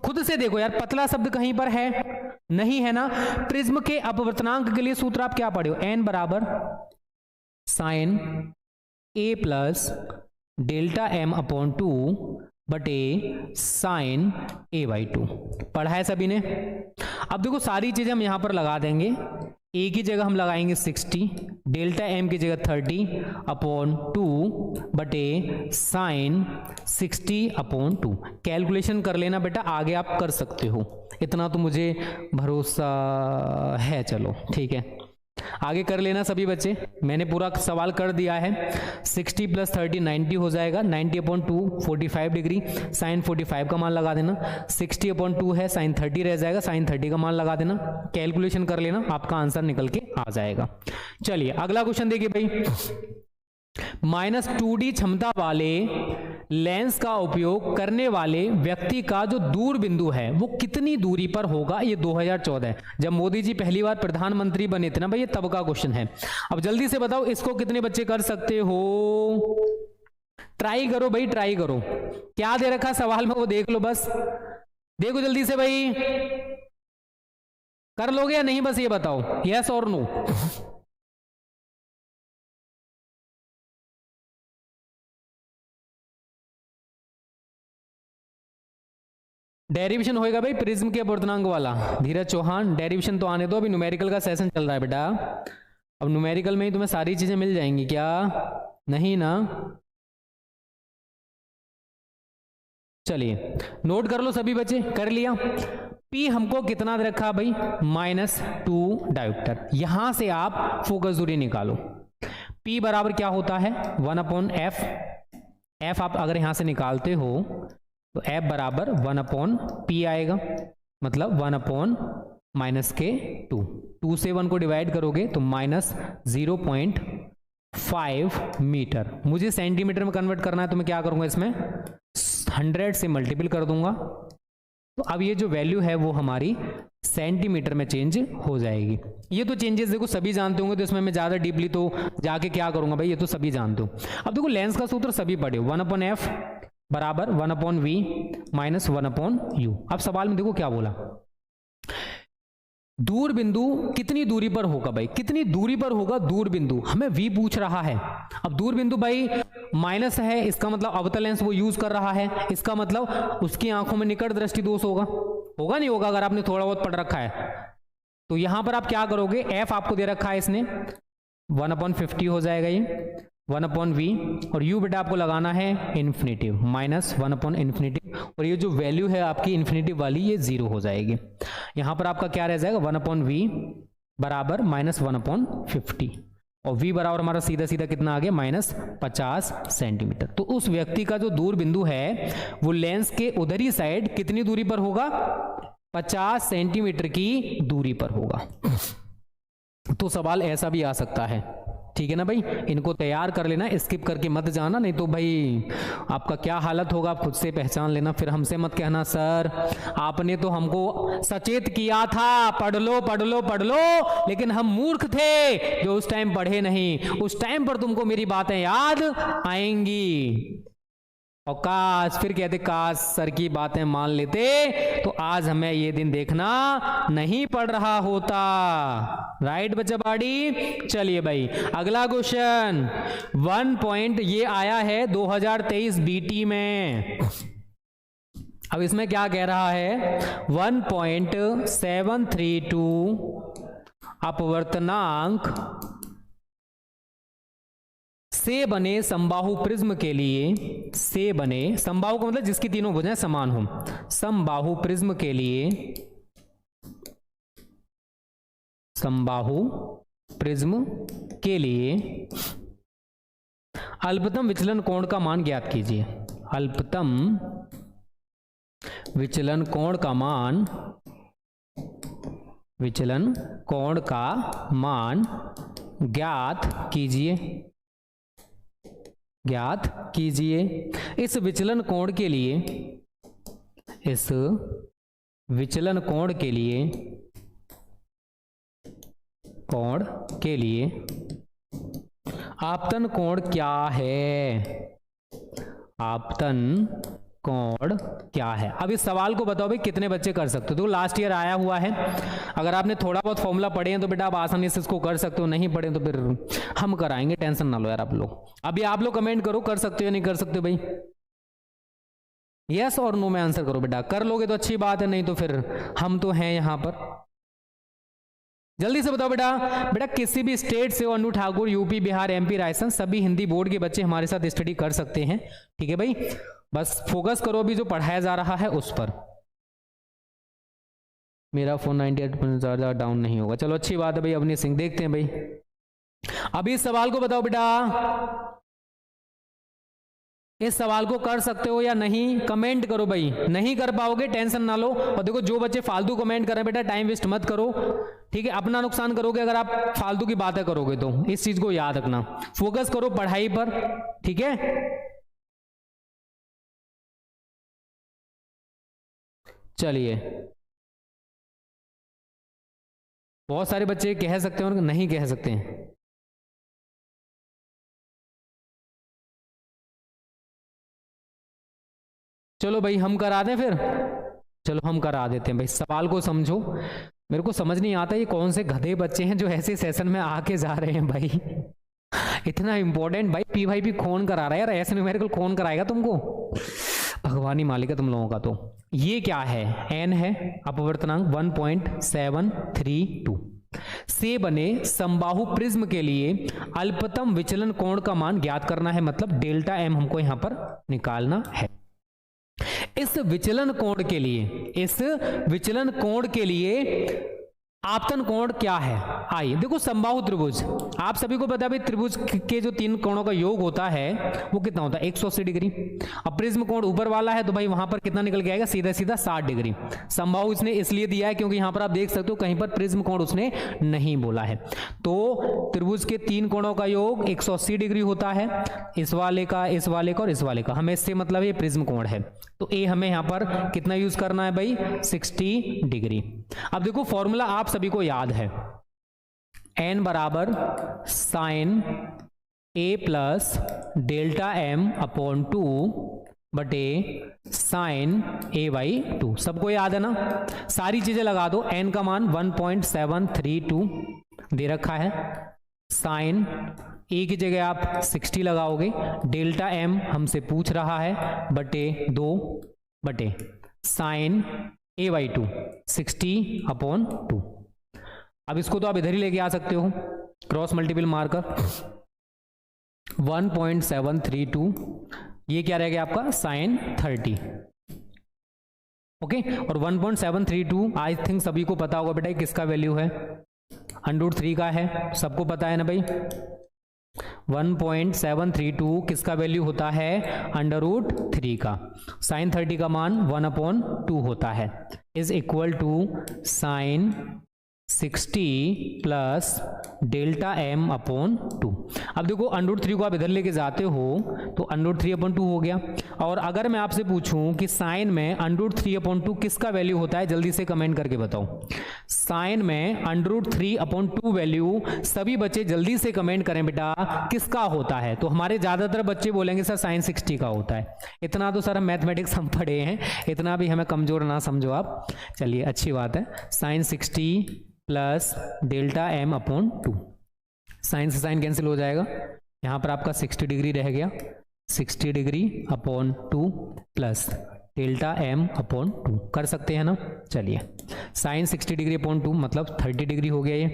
खुद से देखो यार, पतला शब्द कहीं पर है नहीं है ना। प्रिज्म के अपवर्तनांक के लिए सूत्र आप क्या पढ़े हो, एन बराबर sign A plus delta M upon 2 बटे साइन ए बाई 2। पढ़ा है सभी ने? अब देखो सारी चीजें हम यहां पर लगा देंगे। ए की जगह हम लगाएंगे 60, डेल्टा एम की जगह 30 अपॉन 2 बटे साइन 60 अपॉन 2। कैलकुलेशन कर लेना बेटा, आगे आप कर सकते हो, इतना तो मुझे भरोसा है। चलो ठीक है, आगे कर लेना सभी बच्चे, मैंने पूरा सवाल कर दिया है। 60 प्लस 30 90 हो जाएगा, 90 अपॉन 2 45 डिग्री, साइन 45 का मान लगा देना। 60 अपॉन 2 है, साइन 30 रह जाएगा, साइन 30 का मान लगा देना। कैलकुलेशन कर लेना, आपका आंसर निकल के आ जाएगा। चलिए अगला क्वेश्चन देखिए भाई, -2D क्षमता वाले लेंस का उपयोग करने वाले व्यक्ति का जो दूर बिंदु है वो कितनी दूरी पर होगा? ये 2014 जब मोदी जी पहली बार प्रधानमंत्री बने थे ना भाई, ये तब का क्वेश्चन है। अब जल्दी से बताओ इसको कितने बच्चे कर सकते हो? ट्राई करो भाई, ट्राई करो। क्या दे रखा सवाल में वो देख लो, बस देखो जल्दी से भाई, कर लोगे या नहीं? बस ये बताओ, यस और नो। डेरिवेशन होएगा भाई प्रिज्म के अपवर्तनांक वाला। धीरज चौहान, डेरिवेशन तो आने दो, अभी न्यूमेरिकल का सेशन चल रहा है बेटा। अब न्यूमेरिकल में ही तुम्हें सारी चीजें मिल जाएंगी क्या? नहीं ना? चलिए नोट कर लो सभी बच्चे, कर लिया? P हमको कितना दे रखा भाई? -2 डायोप्टर। यहां से आप फोकस दूरी निकालो। P बराबर क्या होता है? 1/f। f आप अगर यहां से निकालते हो तो f बराबर 1/p आएगा, मतलब 1/-2। 2 से 1 को डिवाइड करोगे तो -0.5 मीटर। मुझे सेंटीमीटर में कन्वर्ट करना है तो मैं क्या करूंगा, इसमें 100 से मल्टीपल कर दूंगा। तो अब ये जो वैल्यू है वो हमारी सेंटीमीटर में चेंज हो जाएगी। ये तो चेंजेस देखो सभी जानते होंगे, तो इसमें मैं ज्यादा डीपली तो जाके क्या करूंगा भाई, ये तो सभी जानते हो। अब देखो लेंस का सूत्र सभी पढ़े, 1/f बराबर 1/v माइनस 1/u। अब सवाल में देखो क्या बोला, दूर बिंदु कितनी दूरी पर होगा भाई? कितनी दूरी पर होगा दूर बिंदु, हमें v पूछ रहा है। अब दूर बिंदु भाई माइनस है, इसका मतलब अवतल लेंस वो यूज कर रहा है, इसका मतलब उसकी आंखों में निकट दृष्टि दोष होगा। होगा नहीं होगा? अगर आपने थोड़ा बहुत पढ़ रखा है तो यहां पर आप क्या करोगे, f आपको दे रखा है इसने 1/50 हो जाएगा ये 1/v, और u बेटा आपको लगाना है इन्फिनेटिव, -1/∞, और ये जो वैल्यू है आपकी इन्फिनेटिव वाली ये 0 हो जाएगी। यहां पर आपका क्या रह जाएगा, 1/v बराबर -1/50, और v बराबर हमारा सीधा सीधा कितना आ गया, -50 सेंटीमीटर। तो उस व्यक्ति का जो दूर बिंदु है वो लेंस के उधरी साइड कितनी दूरी पर होगा, 50 सेंटीमीटर की दूरी पर होगा। तो सवाल ऐसा भी आ सकता है, ठीक है ना भाई? इनको तैयार कर लेना, स्किप करके मत जाना, नहीं तो भाई आपका क्या हालत होगा आप खुद से पहचान लेना। फिर हमसे मत कहना सर आपने तो हमको सचेत किया था, पढ़ लो पढ़ लो पढ़ लो, लेकिन हम मूर्ख थे जो उस टाइम पढ़े नहीं। उस टाइम पर तुमको मेरी बातें याद आएंगी, और काश फिर कहते काश सर की बातें मान लेते तो आज हमें ये दिन देखना नहीं पड़ रहा होता। राइट बच्चा बाड़ी? चलिए भाई अगला क्वेश्चन 1 पॉइंट ये आया है 2023 बीटी में। अब इसमें क्या कह रहा है, 1.732 अपवर्तनांक से बने समबाहु प्रिज्म के लिए, से बने समबाहु का मतलब जिसकी तीनों भुजाएं समान हो, समबाहु प्रिज्म के लिए, समबाहु प्रिज्म के लिए अल्पतम विचलन कोण का मान ज्ञात कीजिए। अल्पतम विचलन कोण का मान, विचलन कोण का मान ज्ञात कीजिए, ज्ञात कीजिए। इस विचलन कोण के लिए, इस विचलन कोण के लिए, कोण के लिए आपतन कोण क्या है, आपतन कोण क्या है। अब इस सवाल को बताओ भाई कितने बच्चे कर सकते हो। तो लास्ट ईयर आया हुआ है, अगर आपने थोड़ा बहुत फॉर्मूला पढ़े हैं तो बेटा आप आसानी से इसको कर सकते हो, नहीं पढ़े तो फिर हम कराएंगे, टेंशन ना लो यार आप लोग। अभी आप लोग कमेंट करो कर सकते हो या नहीं कर सकते हो भाई, यस और नो में आंसर करो बेटा। कर लोगे तो अच्छी बात है, नहीं तो फिर हम तो हैं यहां पर। जल्दी से बताओ बेटा। बेटा किसी भी स्टेट से हो, अनु ठाकुर यूपी बिहार एमपी राजस्थान, सभी हिंदी बोर्ड के बच्चे हमारे साथ स्टडी कर सकते हैं, ठीक है भाई। बस फोकस करो अभी जो पढ़ाया जा रहा है उस पर। मेरा फोन 98% ज्यादा डाउन नहीं होगा, चलो अच्छी बात है भाई। अवनीश सिंह देखते हैं भाई। अभी इस सवाल को बताओ बेटा, इस सवाल को कर सकते हो या नहीं, कमेंट करो भाई। नहीं कर पाओगे टेंशन ना लो। और देखो जो बच्चे फालतू कमेंट कर रहे हैं बेटा टाइम वेस्ट मत करो, ठीक है। अपना नुकसान करोगे अगर आप फालतू की बातें करोगे, तो इस चीज को याद रखना। फोकस करो पढ़ाई पर, ठीक है। चलिए, बहुत सारे बच्चे कह सकते हैं और नहीं कह सकते हैं। चलो भाई हम करा दें फिर, चलो हम करा देते हैं भाई। सवाल को समझो, मेरे को समझ नहीं आता ये कौन से गधे बच्चे हैं जो ऐसे सेशन में आके जा रहे हैं भाई। इतना इंपॉर्टेंट भाई, पी भाई भी कौन करा रहा है यार, ऐसे न्यूमेरिकल कौन कराएगा तुमको, भगवान ही मालिक है तुम लोगों का। तो ये क्या है, एन है अपवर्तनांक 1.732 से बने समबाहु प्रिज्म के लिए अल्पतम विचलन कोण का मान ज्ञात करना है, मतलब डेल्टा एम हमको यहां पर निकालना है। इस विचलन कोण के लिए, इस विचलन कोण के लिए आपतन कोण क्या है, आई देखो समबाहु त्रिभुज, आप सभी को पता है भाई त्रिभुज के जो तीन कोणों का योग होता है वो कितना होता है 180 डिग्री। अब प्रिज्म कोण ऊपर वाला है तो भाई वहां पर कितना निकल के आएगा, सीधा सीधा 60 डिग्री। समबाहु इसने इसलिए दिया है क्योंकि यहां पर आप देख सकते हो कहीं पर प्रिज्म कोण उसने नहीं बोला है। तो त्रिभुज के तीन कोणों का योग 180 डिग्री होता है, इस वाले का, इस वाले का और इस वाले का। हमें इससे मतलब ये प्रिज्म कोण है, तो ए हमें यहां पर कितना यूज करना है भाई 60 डिग्री। अब देखो फॉर्मूला आप सभी को याद है, n बराबर sine a plus delta M upon 2 बटे साइन a/2, सबको याद है ना। सारी चीजें लगा दो, n का मान 1.732 दे रखा है, साइन a की जगह आप 60 लगाओगे, डेल्टा m हमसे पूछ रहा है बटे 2 बटे साइन a/2 60/2। अब इसको तो आप इधर ही लेके आ सकते हो, क्रॉस मल्टीपल मारकर 1.732, ये क्या रहेगा आपका साइन 30, ओके। और 1.732 आई थिंक सभी को पता होगा बेटा किसका वैल्यू है, √3 का है, सबको पता है ना भाई। 1.732 किसका वैल्यू होता है, √3 का। साइन 30 का मान 1/2 होता है, is equal to sine 60 plus delta M upon 2। अब देखो √3 को आप इधर लेके जाते हो तो √3/2 हो गया। और अगर मैं आपसे पूछूं कि साइन में √3/2 किसका वैल्यू होता है, जल्दी से कमेंट करके बताओ। साइन में √3/2 वैल्यू सभी बच्चे जल्दी से कमेंट करें बेटा किसका होता है। तो हमारे ज्यादातर बच्चे बोलेंगे सर साइन 60 का होता है। इतना तो सर हम मैथमेटिक्स हम पढ़े हैं, इतना भी हमें कमजोर ना समझो आप। चलिए अच्छी बात है, sine 60 plus delta M upon 2, sine से साइन कैंसिल हो जाएगा, यहां पर आपका 60 डिग्री रह गया, 60 degree upon 2 plus delta M upon 2 कर सकते हैं ना। चलिए साइन 60 डिग्री अपॉन 2 मतलब 30 डिग्री हो गया ये,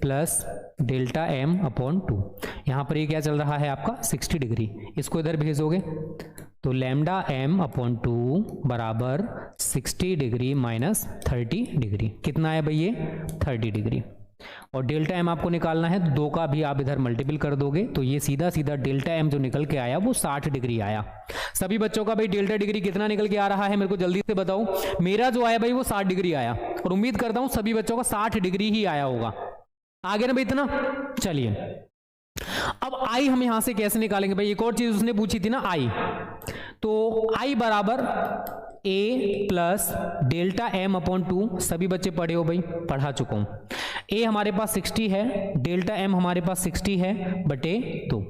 प्लस डेल्टा एम अपॉन 2, यहां पर ये क्या चल रहा है आपका 60 डिग्री, इसको इधर भेजोगे तो लैम्डा एम अपॉन 2 बराबर 60 डिग्री माइनस 30 डिग्री, कितना है भाई ये 30 डिग्री। और डेल्टा एम आपको निकालना है, तो 2 का भी आप इधर मल्टीपल कर दोगे तो ये सीधा सीधा डेल्टा एम जो निकल के आया वो 60 डिग्री आया। सभी बच्चों का भाई डेल्टा डिग्री कितना निकल के आ रहा है मेरे को जल्दी से बताओ। मेरा जो आया भाई वो 60 डिग्री आया, और उम्मीद करता हूं सभी बच्चों का 60 डिग्री ही आया होगा। आगे ना भाई इतना। चलिए अब आई हम यहां से कैसे निकालेंगे भाई, एक और चीज उसने पूछी थी ना आई, तो आई बराबर ए प्लस डेल्टा एम अपॉन 2, सभी बच्चे पढ़े हो भाई, पढ़ा चुका हूं। ए हमारे पास 60 है, डेल्टा एम हमारे पास 60 है बटे 2,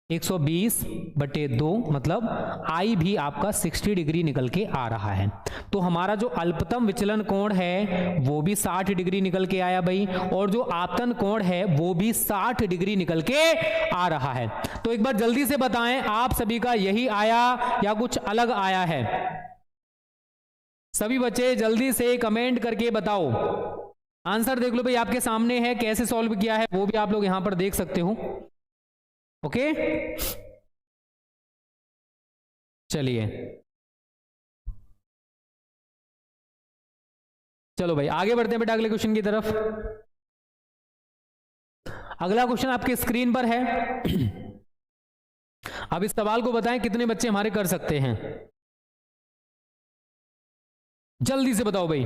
120/2 मतलब आई भी आपका 60 डिग्री निकल के आ रहा है। तो हमारा जो अल्पतम विचलन कोण है वो भी 60 डिग्री निकल के आया भाई, और जो आपतन कोण है वो भी 60 डिग्री निकल के आ रहा है। तो एक बार जल्दी से बताएं, आप सभी का यही आया या कुछ अलग आया है? सभी बच्चे जल्दी से कमेंट करके बताओ। आंसर देख लो भाई, आपके सामने है, कैसे सॉल्व किया है वो भी आप लोग यहां पर देख सकते हो। ओके, चलिए चलो भाई आगे बढ़ते हैं बेटा अगले क्वेश्चन की तरफ। अगला क्वेश्चन आपके स्क्रीन पर है। अब इस सवाल को बताएं कितने बच्चे हमारे कर सकते हैं, जल्दी से बताओ भाई।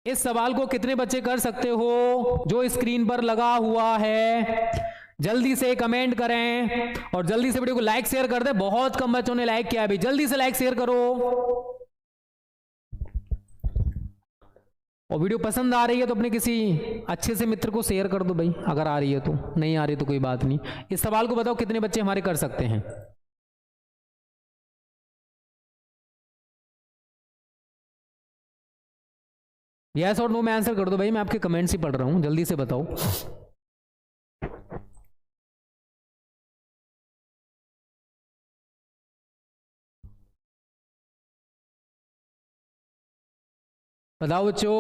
इस सवाल को कितने बच्चे कर सकते हो जो स्क्रीन पर लगा हुआ है? जल्दी से कमेंट करें और जल्दी से वीडियो को लाइक शेयर कर दे। बहुत कम बच्चों ने लाइक किया है भाई, जल्दी से लाइक शेयर करो। और वीडियो पसंद आ रही है तो अपने किसी अच्छे से मित्र को शेयर कर दो भाई, अगर आ रही है तो, नहीं आ रही तो कोई बात नहीं। इस सवाल को बताओ कितने बच्चे हमारे कर सकते हैं? यस और नो में आंसर कर दो भाई, मैं आपके कमेंट्स ही पढ़ रहा हूं, जल्दी से बताओ। बताओ बच्चों।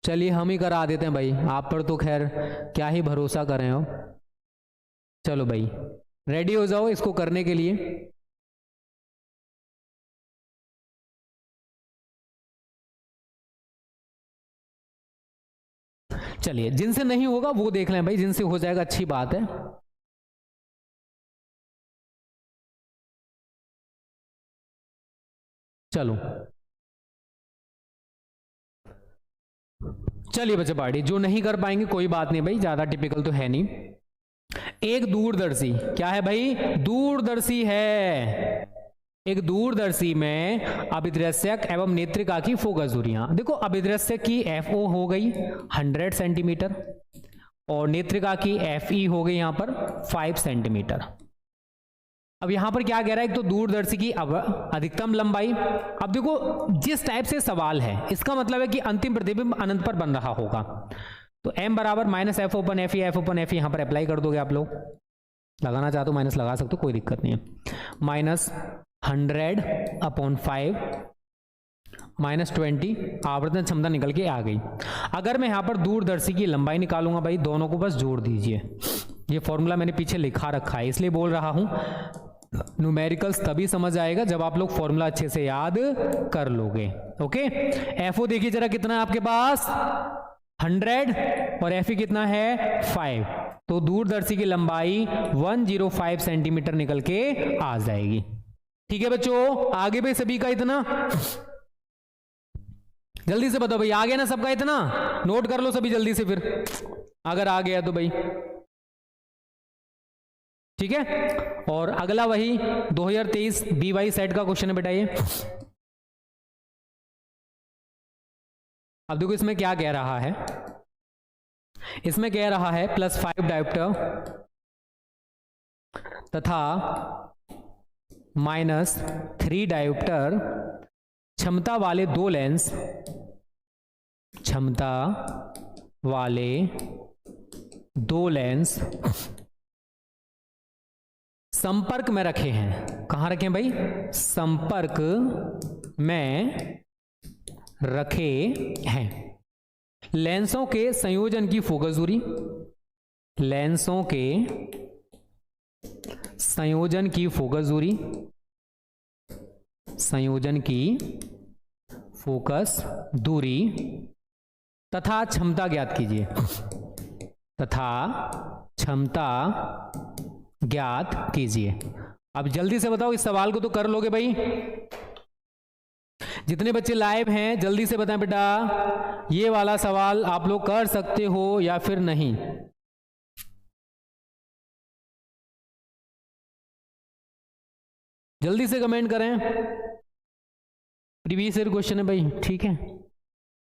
चलिए हम ही करा देते हैं भाई, आप पर तो खैर क्या ही भरोसा करें हो। चलो भाई रेडी हो जाओ इसको करने के लिए। चलिए जिनसे नहीं होगा वो देख लें भाई, जिनसे हो जाएगा अच्छी बात है। चलो चलिए बच्चे पार्टी, जो नहीं कर पाएंगे कोई बात नहीं भाई, ज्यादा टिपिकल तो है नहीं। एक दूरदर्शी, क्या है भाई? दूरदर्शी है। एक दूरदर्शी में अभिदृश्यक एवं नेत्रिका की फोकस दूरियां, देखो अभिदृश्यक की FO हो गई 100 सेंटीमीटर और नेत्रिका की FE हो गई यहां पर 5 सेंटीमीटर। अब यहां पर क्या कह रहा है? एक तो दूरदर्शी की अधिकतम लंबाई। अब देखो जिस टाइप से सवाल है इसका मतलब है कि अंतिम प्रतिबिंब अनंत पर बन रहा होगा, तो m बराबर -F/FE F/FE यहां पर अप्लाई कर दोगे आप लोग, लगाना चाहते हो माइनस लगा सकते हो, कोई दिक्कत नहीं है। -100/5 -20 आवर्तन क्षमता निकल के आ गई। अगर मैं यहां पर दूरदर्शी की लंबाई निकालूंगा भाई, दोनों को बस जोड़ दीजिए। ये फॉर्मूला मैंने पीछे लिखा रखा है इसलिए बोल रहा हूं, न्यूमेरिकल्स तभी समझ आएगा जब आप लोग फॉर्मूला अच्छे से याद कर लोगे। ओके, FO देखिए जरा कितना है आपके पास, 100 और FE कितना है 5, तो दूरदर्शी की लंबाई 105 सेंटीमीटर निकल के आ जाएगी। ठीक है बच्चों, आगे भी सभी का इतना, जल्दी से बताओ भाई, आ गया ना सबका इतना? नोट कर लो सभी जल्दी से फिर, अगर आ गया तो भाई ठीक है। और अगला वही 2023 BY सेट का क्वेश्चन है बेटा ये। अब देखो इसमें क्या कह रहा है, इसमें कह रहा है +5 डायोप्टर तथा -3 डायोप्टर क्षमता वाले दो लेंस, क्षमता वाले दो लेंस संपर्क में रखे हैं। कहां रखे हैं भाई? संपर्क में रखे हैं। लेंसों के संयोजन की फोकस दूरी, लेंसों के संयोजन की फोकस दूरी, संयोजन की फोकस दूरी तथा क्षमता ज्ञात कीजिए, तथा क्षमता ज्ञात कीजिए। अब जल्दी से बताओ, इस सवाल को तो कर लोगे भाई, जितने बच्चे लाइव हैं जल्दी से बताएं बेटा, ये वाला सवाल आप लोग कर सकते हो या फिर नहीं? जल्दी से कमेंट करें। प्रीवियस ईयर क्वेश्चन है भाई, ठीक है,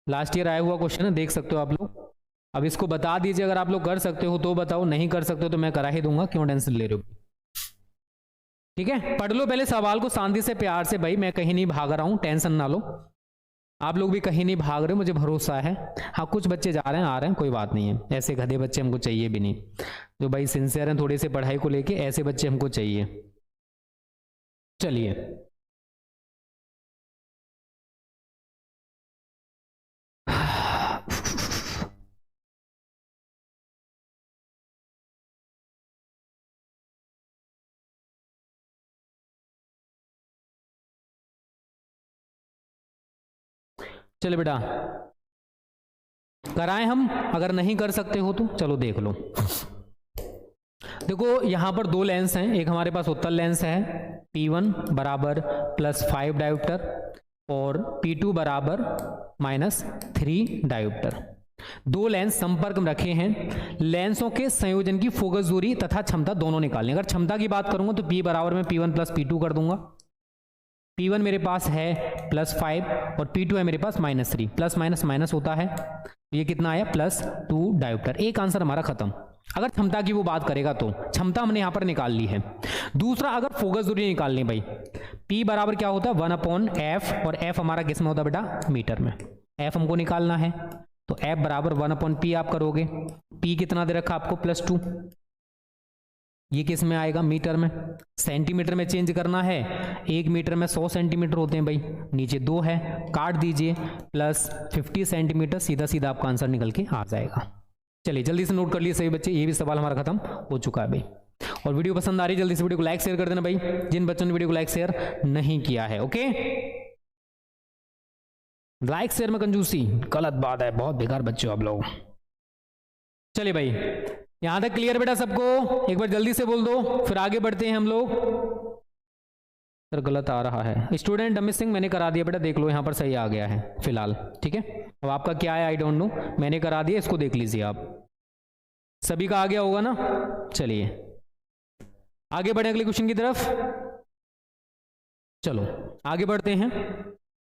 लास्ट ईयर आया हुआ क्वेश्चन है, देख सकते हो आप लोग। अब इसको बता दीजिए, अगर आप लोग कर सकते हो तो बताओ, नहीं कर सकते हो तो मैं करा ही दूंगा, क्यों टेंशन ले रहे हो। ठीक है, पढ़ लो पहले सवाल को शांति से प्यार से भाई, मैं कहीं नहीं भाग रहा हूं, टेंशन ना लो। आप लोग भी कहीं नहीं भाग रहे हो, मुझे भरोसा है। हाँ कुछ बच्चे जा रहे हैं आ रहे हैं, कोई बात नहीं है, ऐसे गधे बच्चे हमको चाहिए भी नहीं, जो भाई सिंसियर हैं थोड़े से पढ़ाई को लेके, ऐसे बच्चे हमको चाहिए। चलिए चलो बेटा कराएं हम, अगर नहीं कर सकते हो तो चलो देख लो। देखो यहां पर दो लेंस हैं, एक हमारे पास उत्तल लेंस है P1 बराबर +5 डायोप्टर और P2 बराबर -3 डायोप्टर। दो लेंस संपर्क में रखे हैं, लेंसों के संयोजन की फोकस दूरी तथा क्षमता दोनों निकालनी। अगर क्षमता की बात करूंगा तो P बराबर में P1 + P2 कर दूंगा। P1 मेरे पास है +5 और P2 है मेरे पास -3, प्लस माइनस माइनस होता है, ये कितना आया +2 डायोप्टर। एक आंसर हमारा खत्म। अगर क्षमता की वो बात करेगा तो क्षमता हमने यहां पर निकाल ली है। दूसरा अगर फोकस दूरी निकालनी भाई, P बराबर क्या होता है 1/f, और f हमारा किस में होता है बेटा मीटर में, f हमको निकालना है तो f बराबर 1/p आप करोगे। P कितना दे रखा आपको +2, ये किस में आएगा मीटर में, सेंटीमीटर में चेंज करना है, 1 मीटर में 100 सेंटीमीटर होते हैं भाई, नीचे 2 है काट दीजिए, +50 सेंटीमीटर, सीधा सीधा आपका आंसर निकल के आ जाएगा। चलिए जल्दी से नोट कर लिए सभी बच्चे, ये भी सवाल हमारा खत्म हो चुका है भाई। और वीडियो पसंद आ रही है जल्दी से वीडियो को लाइक शेयर कर देना भाई, जिन बच्चों ने वीडियो को लाइक शेयर नहीं किया है। ओके, लाइक शेयर में कंजूसी गलत बात है, बहुत बेकार बच्चे हो आप लोग। चलिए भाई यहां तक क्लियर बेटा सबको, एक बार जल्दी से बोल दो फिर आगे बढ़ते हैं हम लोग। सर गलत आ रहा है, स्टूडेंट डमी सिंह मैंने करा दिया बेटा, देख लो यहां पर सही आ गया है फिलहाल। ठीक है, अब आपका क्या है आई डोंट नो, मैंने करा दिया, इसको देख लीजिए आप, सभी का आ गया होगा ना। चलिए आगे बढ़े अगले क्वेश्चन की तरफ, चलो आगे बढ़ते हैं।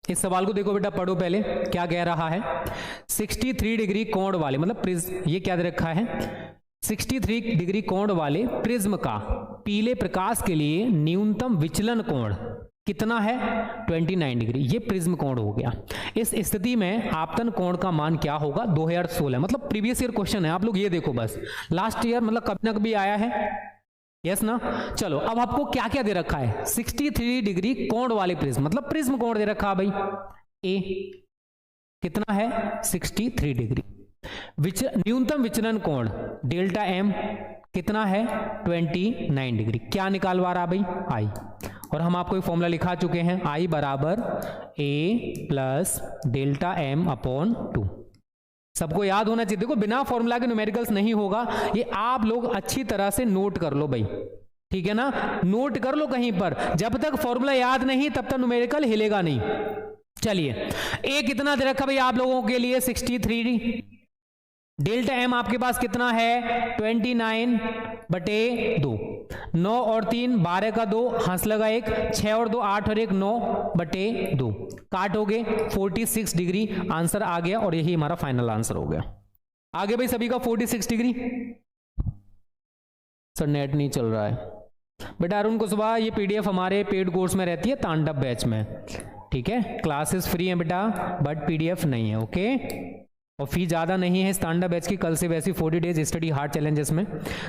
इस सवाल को देखो बेटा, पढ़ो पहले क्या कह रहा है। 63 डिग्री कोण वाले, मतलब प्रिज्म, ये क्या दे रखा है 63 डिग्री कोण वाले प्रिज्म का पीले प्रकाश के लिए न्यूनतम विचलन कोण कितना है 29 डिग्री, ये प्रिज्म कोण हो गया। इस स्थिति में आपतन कोण का मान क्या होगा 2016, मतलब प्रीवियस ईयर क्वेश्चन है, आप लोग ये देखो बस, लास्ट ईयर मतलब कभी ना कभी आया है, यस ना। चलो अब आपको क्या क्या दे रखा है, 63 डिग्री कोण वाले प्रिज्म, मतलब प्रिज्म कोण दे रखा है भाई, ए कितना है 63 डिग्री, न्यूनतम विचलन कोण डेल्टा एम कितना है 29 डिग्री, क्या निकालवा रहा भाई आई, और हम आपको एक फॉर्मूला लिखा चुके हैं, आई बराबर ए प्लस डेल्टा एम अपॉन 2, सबको याद होना चाहिए। देखो बिना फॉर्मूला के न्यूमेरिकल्स नहीं होगा, ये आप लोग अच्छी तरह से नोट कर लो भाई, ठीक है ना, नोट कर लो कहीं पर, जब तक फॉर्मूला याद नहीं तब तक न्यूमेरिकल हिलेगा नहीं। चलिए ए कितना दे रखा भाई आप लोगों के लिए 63, डेल्टा एम आपके पास कितना है 29/2, 9 और 3 12 का 2, हंस लगा 1, 6 और 2 8 और 1 9/2, काटोगे 46 डिग्री, आंसर आ गया और यही हमारा फाइनल आंसर हो गया। आगे भाई सभी का 46 डिग्री। सर नेट नहीं चल रहा है बेटा, अरुण कुशवाहा, ये पीडीएफ हमारे पेड कोर्स में रहती है तांडव बैच में, ठीक है, क्लासेस फ्री हैं बेटा बट पीडीएफ नहीं है। ओके, और फी ज़्यादा नहीं है इस तांडव बैच की, कल से वैसी 40 डेज स्टडी हार्ड चैलेंजेस में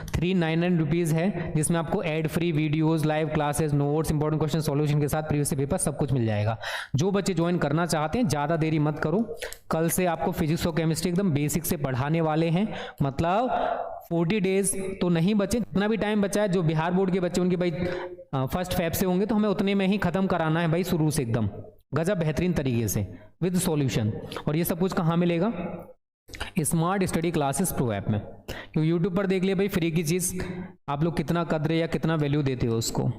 399 रुपीज़ है, जिसमें आपको ad free videos, live classes, notes, important question solution के साथ प्रीवियस पेपर सब कुछ मिल जाएगा। जो बच्चे ज्वाइन करना चाहते हैं ज़्यादा देरी मत करो, कल से आपको फिजिक्स और केमिस्ट्री एकदम बेसिक से पढ़ाने वाले हैं, मतलब 40 डेज तो नहीं बचे, जितना भी टाइम बचा है, जो बिहार बोर्ड के बच्चे उनके भाई 1 फ़रवरी से होंगे तो हमें उतने में ही ख़त्म कराना है भाई, शुरू से एकदम गजब बेहतरीन तरीके से विद सॉल्यूशन। और ये सब कुछ कहाँ मिलेगा, smart study classes pro app में, क्योंकि यूट्यूब पर देख लिया भाई फ्री की चीज़, आप लोग कितना कदर या कितना वैल्यू देते हो उसको,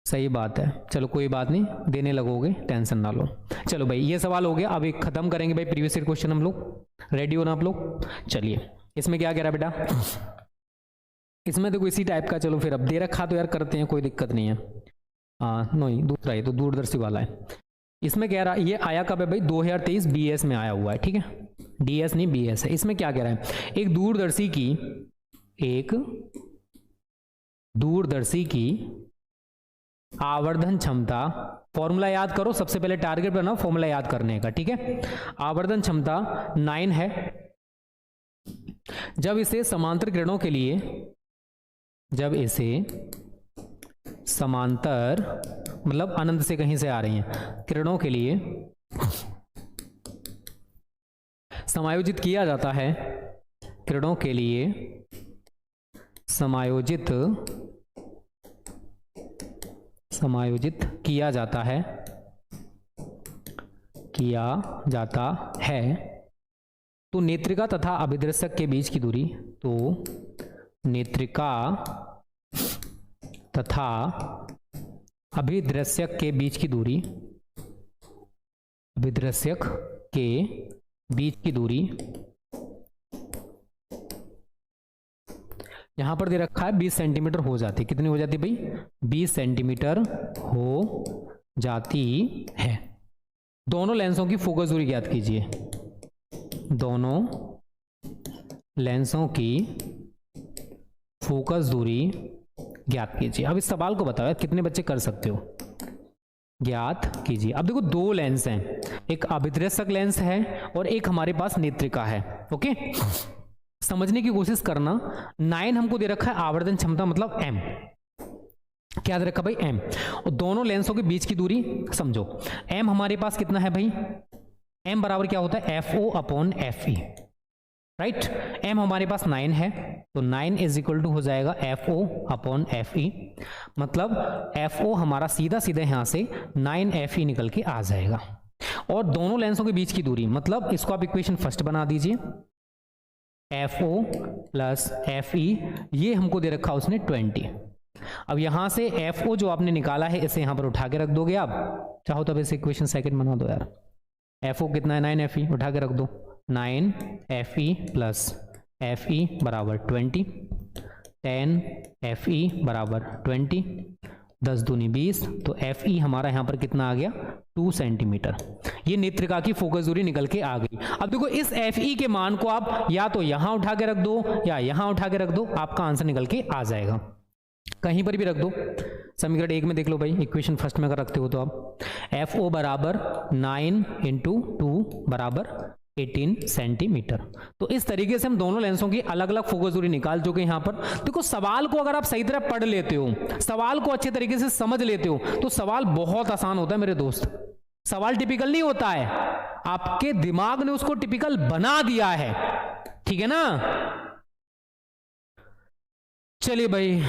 सही बात है। चलो कोई बात नहीं, देने लगोगे, टेंशन ना लो। चलो भाई ये सवाल हो गया, अब एक खत्म करेंगे भाई प्रीवियस ईयर क्वेश्चन हम लोग, रेडी हो ना आप लोग। चलिए इसमें क्या कह रहा है बेटा, इसमें देखो इसी टाइप का, चलो फिर अब दे रखा तो यार करते हैं, कोई दिक्कत नहीं है। नहीं दूसरा, ये तो दूरदर्शी वाला है। इसमें कह रहा ये आया कब है भाई 2023 BS में आया हुआ है, ठीक है, DS नहीं BS है। इसमें क्या कह रहा है, एक दूरदर्शी की आवर्धन क्षमता, फॉर्मूला याद करो, सबसे पहले टारगेट बनाओ फॉर्मूला याद करने का, ठीक है। आवर्धन क्षमता 9 है। जब इसे समांतर किरणों के लिए, समांतर मतलब अनंत से कहीं से आ रही हैं किरणों के लिए समायोजित किया जाता है, किरणों के लिए समायोजित किया जाता है, तो नेत्रिका तथा अभिदृश्यक के बीच की दूरी, तो नेत्रिका तथा अभिदृश्यक के बीच की दूरी, यहां पर दे रखा है 20 सेंटीमीटर हो जाती है। कितनी हो जाती है भाई? 20 सेंटीमीटर हो जाती है। दोनों लेंसों की फोकस दूरी ज्ञात कीजिए। दोनों लेंसों की फोकस दूरी ज्ञात कीजिए। अब इस सवाल को बताओ कितने बच्चे कर सकते हो, ज्ञात कीजिए। अब देखो दो लेंस हैं, एक अभिदृश्यक लेंस है और एक हमारे पास नेत्रिका है। ओके, समझने की कोशिश करना। 9 हमको दे रखा है आवर्धन क्षमता, मतलब m, क्या दे रखा भाई? m। और दोनों लेंसों के बीच की दूरी समझो। m हमारे पास कितना है भाई? m बराबर क्या होता है? FO upon FE, right. m हमारे पास 9 है, तो 9 इज इक्वल टू हो जाएगा FO अपॉन FE, मतलब FO हमारा सीधा सीधा यहां से 9FE निकल के आ जाएगा। और दोनों लेंसों के बीच की दूरी, मतलब इसको आप इक्वेशन फर्स्ट बना दीजिए, FO प्लस FE, ये हमको दे रखा उसने 20। अब यहां से FO जो आपने निकाला है इसे यहां पर उठा के रख दोगे आप, चाहो तब इसे इक्वेशन सेकंड बना दो यार। FO कितना है? 9FE, उठा के रख दो। 9FE प्लस FE बराबर 20, 10FE बराबर 20, 10 दूनी 20, तो FE हमारा यहां पर कितना आ गया? 2 सेंटीमीटर। ये नेत्रिका की फोकस दूरी निकल के आ गई। अब देखो इस FE के मान को आप या तो यहां उठा के रख दो या यहां उठा के रख दो, आपका आंसर निकल के आ जाएगा। कहीं पर भी रख दो। समीकरण 1 में देख लो भाई, इक्वेशन फर्स्ट में अगर रखते हो तो आप FO बराबर 9 इंटू 2 बराबर 18 सेंटीमीटर। तो इस तरीके से हम दोनों लेंसों की अलग अलग फोकस दूरी निकाल चुके हैं। यहां पर देखो सवाल को अगर आप सही तरह पढ़ लेते हो, सवाल को अच्छे तरीके से समझ लेते हो, तो सवाल बहुत आसान होता है मेरे दोस्त। सवाल टिपिकल नहीं होता है, आपके दिमाग ने उसको टिपिकल बना दिया है, ठीक है ना। चलिए भाई,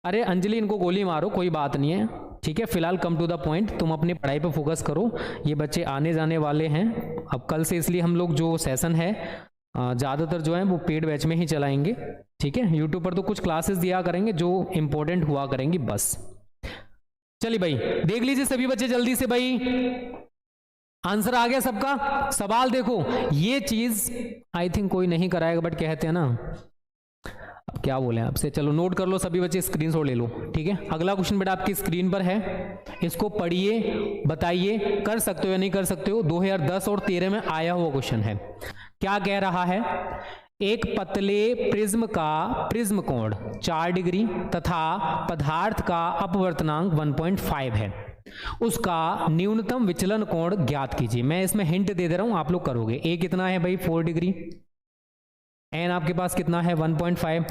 अरे अंजलि इनको गोली मारो, कोई बात नहीं है, ठीक है। फिलहाल कम टू द पॉइंट, तुम अपनी पढ़ाई पे फोकस करो। ये बच्चे आने जाने वाले हैं अब कल से, इसलिए हम लोग जो सेशन है ज़्यादातर जो है वो पेड बैच में ही चलाएंगे, ठीक है। यूट्यूब पर तो कुछ क्लासेस दिया करेंगे जो इंपॉर्टेंट हुआ करेंगी, बस। चलिए भाई देख लीजिए सभी बच्चे जल्दी से भाई, आंसर आ गया सबका। सवाल देखो, ये चीज आई थिंक कोई नहीं कराएगा, बट कहते हैं ना, अब क्या बोले आपसे। चलो नोट कर लो सभी बच्चे, स्क्रीनशॉट ले लो, ठीक है। अगला क्वेश्चन बेटा आपकी स्क्रीन पर है, इसको पढ़िए, बताइए कर सकते हो या नहीं कर सकते हो। 2010 और 13 में आया हुआ क्वेश्चन है। क्या कह रहा है? एक पतले प्रिज्म का प्रिज्म कोण 4 डिग्री तथा पदार्थ का अपवर्तनांक 1.5 है, उसका न्यूनतम विचलन कोण ज्ञात कीजिए। मैं इसमें हिंट दे रहा हूं, आप लोग करोगे। ए कितना है भाई? 4 डिग्री। एन आपके पास कितना है? 1.5।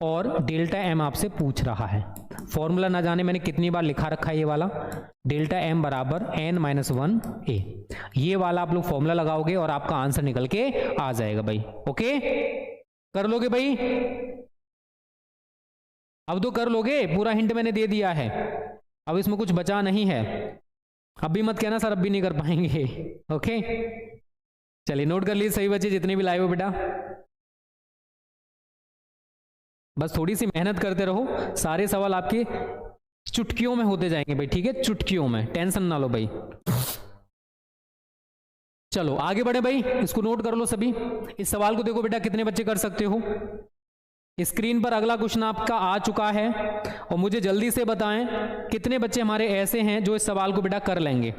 और डेल्टा एम आपसे पूछ रहा है। फॉर्मूला ना जाने मैंने कितनी बार लिखा रखा है ये वाला, डेल्टा एम बराबर n-1 a। ये वाला आप लोग फॉर्मूला लगाओगे और आपका आंसर निकल के आ जाएगा भाई। ओके, कर लोगे भाई? अब तो कर लोगे, पूरा हिंट मैंने दे दिया है, अब इसमें कुछ बचा नहीं है। अब भी मत कहना सर अब भी नहीं कर पाएंगे। ओके चलिए नोट कर लीजिए सभी बच्चे जितने भी लाए हो बेटा, बस थोड़ी सी मेहनत करते रहो, सारे सवाल आपके चुटकियों में होते जाएंगे भाई, ठीक है, चुटकियों में, टेंशन ना लो भाई। चलो आगे बढ़े भाई, इसको नोट कर लो सभी। इस सवाल को देखो बेटा कितने बच्चे कर सकते हो। स्क्रीन पर अगला क्वेश्चन आपका आ चुका है और मुझे जल्दी से बताएं कितने बच्चे हमारे ऐसे हैं जो इस सवाल को बेटा कर लेंगे।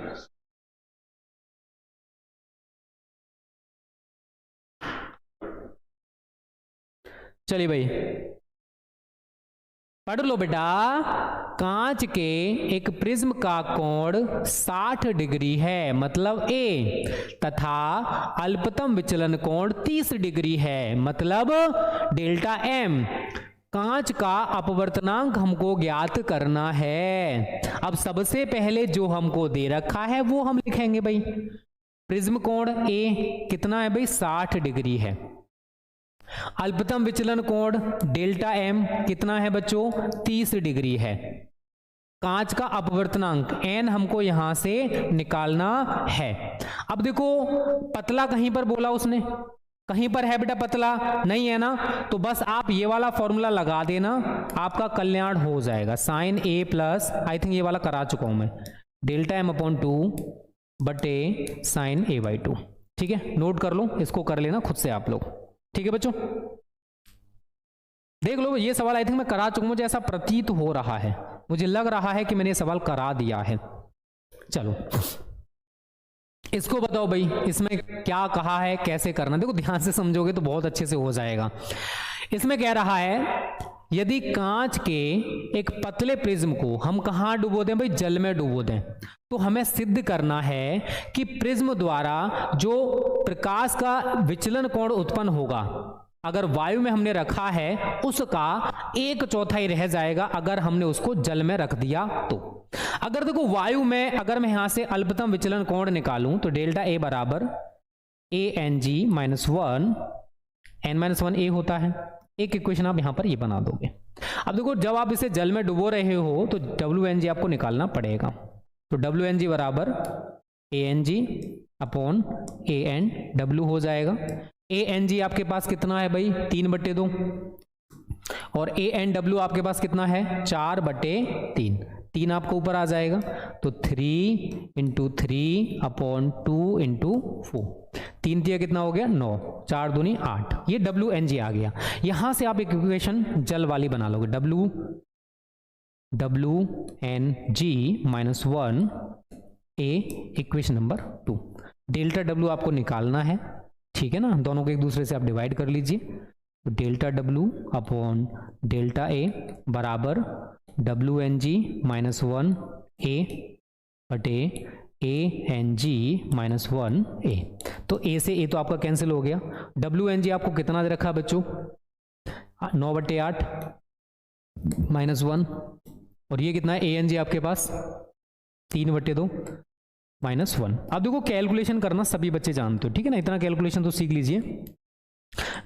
चलिए भाई पढ़ लो बेटा। कांच के एक प्रिज्म का कोण 60 डिग्री है मतलब ए, तथा अल्पतम विचलन कोण 30 डिग्री है मतलब डेल्टा एम। कांच का अपवर्तनांक हमको ज्ञात करना है। अब सबसे पहले जो हमको दे रखा है वो हम लिखेंगे भाई। प्रिज्म कोण ए कितना है भाई 60 डिग्री है। अल्पतम विचलन कोण डेल्टा एम कितना है बच्चों 30 डिग्री है। कांच का अपवर्तनांक n हमको यहां से निकालना है। अब देखो पतला कहीं पर बोला उसने, कहीं पर है बेटा पतला नहीं है ना, तो बस आप ये वाला फॉर्मूला लगा देना, आपका कल्याण हो जाएगा। Sine A plus, I think ये वाला करा चुका हूं मैं, डेल्टा एम अपॉन 2 बटे साइन ए बाई 2। ठीक है, नोट कर लो, इसको कर लेना खुद से आप लोग। ठीक है बच्चों, देख लो ये सवाल आई थिंक मैं करा चुका हूं, मुझे ऐसा प्रतीत हो रहा है, मुझे लग रहा है कि मैंने ये सवाल करा दिया है। चलो इसको बताओ भाई, इसमें क्या कहा है, कैसे करना। देखो ध्यान से समझोगे तो बहुत अच्छे से हो जाएगा। इसमें कह रहा है यदि कांच के एक पतले प्रिज्म को हम कहां डुबो दें भाई, जल में डुबो दें, तो हमें सिद्ध करना है कि प्रिज्म द्वारा जो प्रकाश का विचलन कोण उत्पन्न होगा, अगर वायु में हमने रखा है उसका 1/4 रह जाएगा अगर हमने उसको जल में रख दिया तो। अगर देखो वायु में अगर मैं यहां से अल्पतम विचलन कोण निकालूं तो डेल्टा ए बराबर A N G minus 1 N minus 1 A होता है। एक इक्वेशन आप यहां पर ये बना दोगे। अब देखो जब आप इसे जल में डुबो रहे हो तो डब्ल्यू एन जी आपको निकालना पड़ेगा। तो डब्ल्यू एन जी बराबर A N ji upon A N W हो जाएगा। ए एन जी आपके पास कितना है भाई 3/2 और ए एन डब्ल्यू आपके पास कितना है 4/3। 3 आपको ऊपर आ जाएगा तो 3 × 3 अपॉन 2 × 4। 3 दिया कितना हो गया 9, 4 दूनी 8। ये डब्ल्यू एन जी आ गया। यहां से आप एक इक्वेशन जल वाली बना लोगे, डब्ल्यू एन जी माइनस 1 ए इक्वेशन नंबर 2। डेल्टा डब्ल्यू आपको निकालना है, ठीक है ना, दोनों को एक दूसरे से आप डिवाइड कर लीजिए। तो delta W upon delta A बराबर डब्ल्यू एन जी माइनस 1 ए बटे ए एन जी माइनस 1 ए। तो ए से ए तो आपका कैंसिल हो गया। डब्ल्यू एन जी आपको कितना दे रखा बच्चों 9/8 माइनस 1 और ये कितना है ए एन जी आपके पास 3/2 माइनस 1। अब देखो कैलकुलेशन करना सभी बच्चे जानते हो, ठीक है ना, इतना कैलकुलेशन तो सीख लीजिए।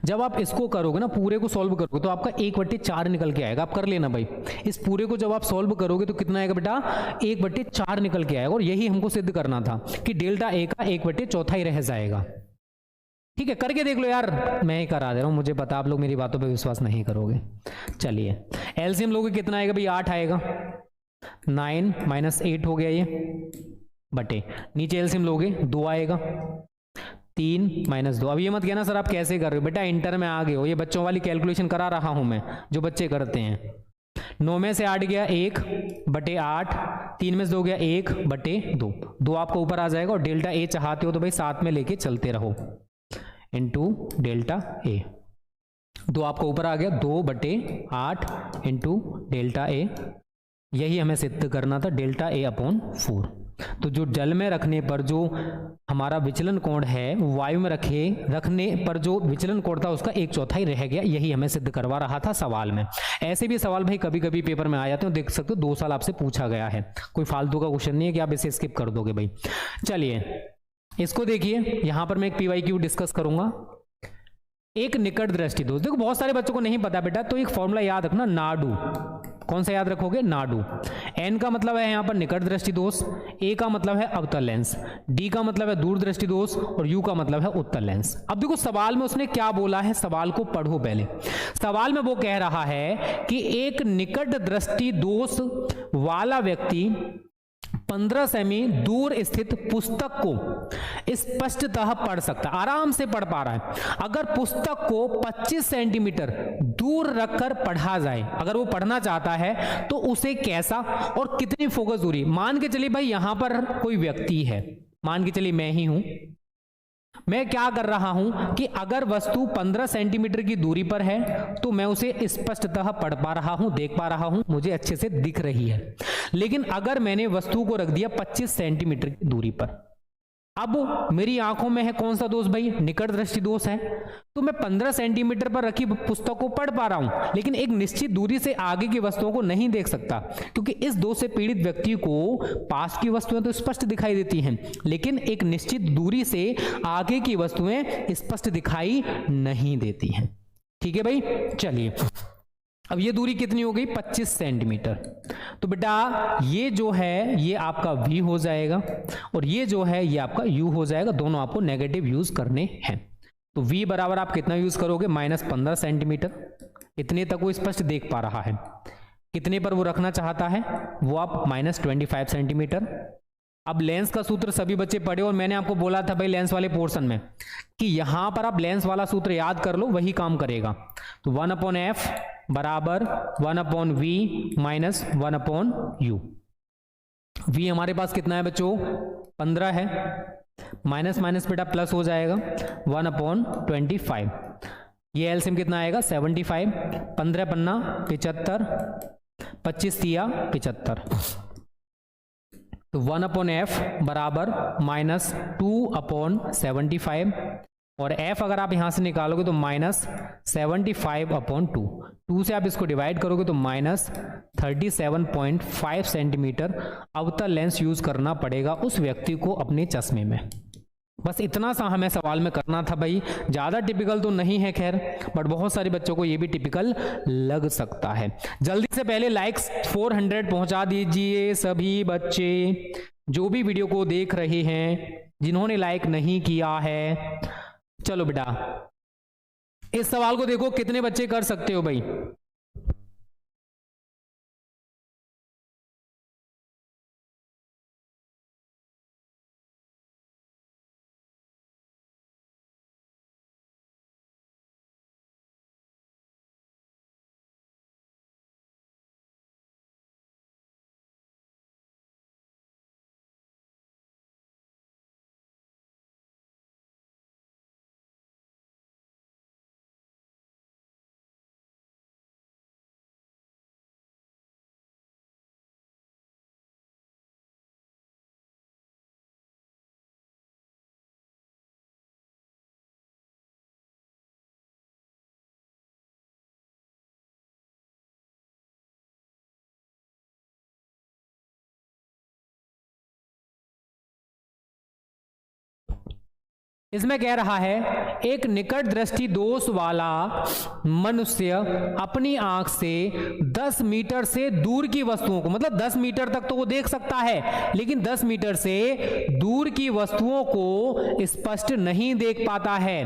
जब आप इसको करोगे ना, पूरे को सॉल्व करोगे तो आपका 1/4 निकल के आएगा। आप कर लेना भाई, इस पूरे को जब आप सॉल्व करोगे तो कितना आएगा बेटा 1/4 निकल के आएगा। और यही हमको सिद्ध करना था कि डेल्टा ए का 1/4 रह जाएगा। ठीक है, करके देख लो यार, मैं ही करा दे रहा हूं, मुझे पता आप लोग मेरी बातों पे विश्वास नहीं करोगे। चलिए एलसीएम लोगे कितना आएगा भाई 8 आएगा, 9 - 8 हो गया ये बटे नीचे एलसीएम लोगे 2 आएगा, 3 - 2। अब ये मत कहना सर आप कैसे कर रहे हो, बेटा इंटर में आ गए हो, ये बच्चों वाली कैलकुलेशन करा रहा हूं मैं जो बच्चे करते हैं। 9 में से 8 गया 1/8, 3 में से 2 गया 1/2, 2 आपको ऊपर आ जाएगा। और डेल्टा ए चाहते हो तो भाई साथ में लेके चलते रहो इंटू डेल्टा ए। 2 आपको ऊपर आ गया 2/8 इंटू डेल्टा ए। यही हमें सिद्ध करना था, डेल्टा ए अपॉन 4। तो जो जल में रखने पर जो हमारा विचलन कोण है, वायु में रखने पर जो विचलन कोण था उसका 1/4 रह गया। यही हमें सिद्ध करवा रहा था सवाल में। ऐसे भी सवाल भाई कभी कभी पेपर में आ जाते हैं, देख सकते हो 2 साल आपसे पूछा गया है। कोई फालतू का क्वेश्चन नहीं है कि आप इसे स्किप कर दोगे भाई। चलिए इसको देखिए, यहां पर मैं एक PYQ डिस्कस करूंगा। एक निकट दृष्टि दोष, देखो बहुत सारे बच्चों को नहीं पता बेटा, तो एक फॉर्मूला याद रखना, नाडू। कौन सा याद रखोगे, नाडू। एन का मतलब है यहां पर निकट दृष्टि दोष, ए का मतलब है अवतल लेंस, डी का मतलब है दूर दृष्टि दोष और यू का मतलब है उत्तल लेंस। अब देखो सवाल में उसने क्या बोला है, सवाल को पढ़ो पहले। सवाल में वो कह रहा है कि एक निकट दृष्टि दोष वाला व्यक्ति 15 सेमी दूर स्थित पुस्तक को स्पष्टतः पढ़ सकता, आराम से पढ़ पा रहा है। अगर पुस्तक को 25 सेंटीमीटर दूर रखकर पढ़ा जाए, अगर वो पढ़ना चाहता है तो उसे कैसा और कितनी फोकस दूरी। मान के चलिए भाई यहां पर कोई व्यक्ति है, मान के चलिए मैं ही हूं, मैं क्या कर रहा हूं कि अगर वस्तु 15 सेंटीमीटर की दूरी पर है तो मैं उसे स्पष्टतः पढ़ पा रहा हूं, देख पा रहा हूं, मुझे अच्छे से दिख रही है। लेकिन अगर मैंने वस्तु को रख दिया 25 सेंटीमीटर की दूरी पर, अब मेरी आंखों में है कौन सा दोष भाई? निकट दृष्टि दोष है। तो मैं 15 सेंटीमीटर पर रखी पुस्तक को पढ़ पा रहा हूं, लेकिन एक निश्चित दूरी से आगे की वस्तुओं को नहीं देख सकता, क्योंकि इस दोष से पीड़ित व्यक्ति को पास की वस्तुएं तो स्पष्ट दिखाई देती हैं, लेकिन एक निश्चित दूरी से आगे की वस्तुएं स्पष्ट दिखाई नहीं देती हैं। ठीक है भाई, चलिए अब ये दूरी कितनी हो गई? 25 सेंटीमीटर। तो बेटा ये जो है ये आपका V हो जाएगा और ये जो है ये आपका U हो जाएगा। दोनों आपको नेगेटिव यूज करने हैं। तो V बराबर आप कितना यूज करोगे? -15 सेंटीमीटर। इतने तक वो स्पष्ट देख पा रहा है। कितने पर वो रखना चाहता है? वो आप -25 सेंटीमीटर। अब लेंस का सूत्र सभी बच्चे पढ़े और मैंने आपको बोला था भाई लेंस वाले पोर्शन में कि यहां पर आप लेंस वाला सूत्र याद कर लो, वही काम करेगा। तो 1/f बराबर 1/v माइनस 1/u। v हमारे पास कितना है बच्चों? 15 है। माइनस माइनस बेटा प्लस हो जाएगा 1/25। ये एलसीएम कितना आएगा? 75। 15 पन्ना 75, 25 तिया 75। तो 1/f बराबर -2/75 और f अगर आप यहां से निकालोगे तो -75/2। 2 से आप इसको डिवाइड करोगे तो -37.5 सेंटीमीटर अवतल लेंस यूज करना पड़ेगा उस व्यक्ति को अपने चश्मे में। बस इतना सा हमें सवाल में करना था भाई, ज्यादा टिपिकल तो नहीं है खैर, बट बहुत सारे बच्चों को ये भी टिपिकल लग सकता है। जल्दी से पहले लाइक्स 400 पहुंचा दीजिए सभी बच्चे जो भी वीडियो को देख रहे हैं, जिन्होंने लाइक नहीं किया है। चलो बेटा इस सवाल को देखो, कितने बच्चे कर सकते हो भाई? इसमें कह रहा है एक निकट दृष्टि दोष वाला मनुष्य अपनी आंख से 10 मीटर से दूर की वस्तुओं को, मतलब 10 मीटर तक तो वो देख सकता है, लेकिन 10 मीटर से दूर की वस्तुओं को स्पष्ट नहीं देख पाता है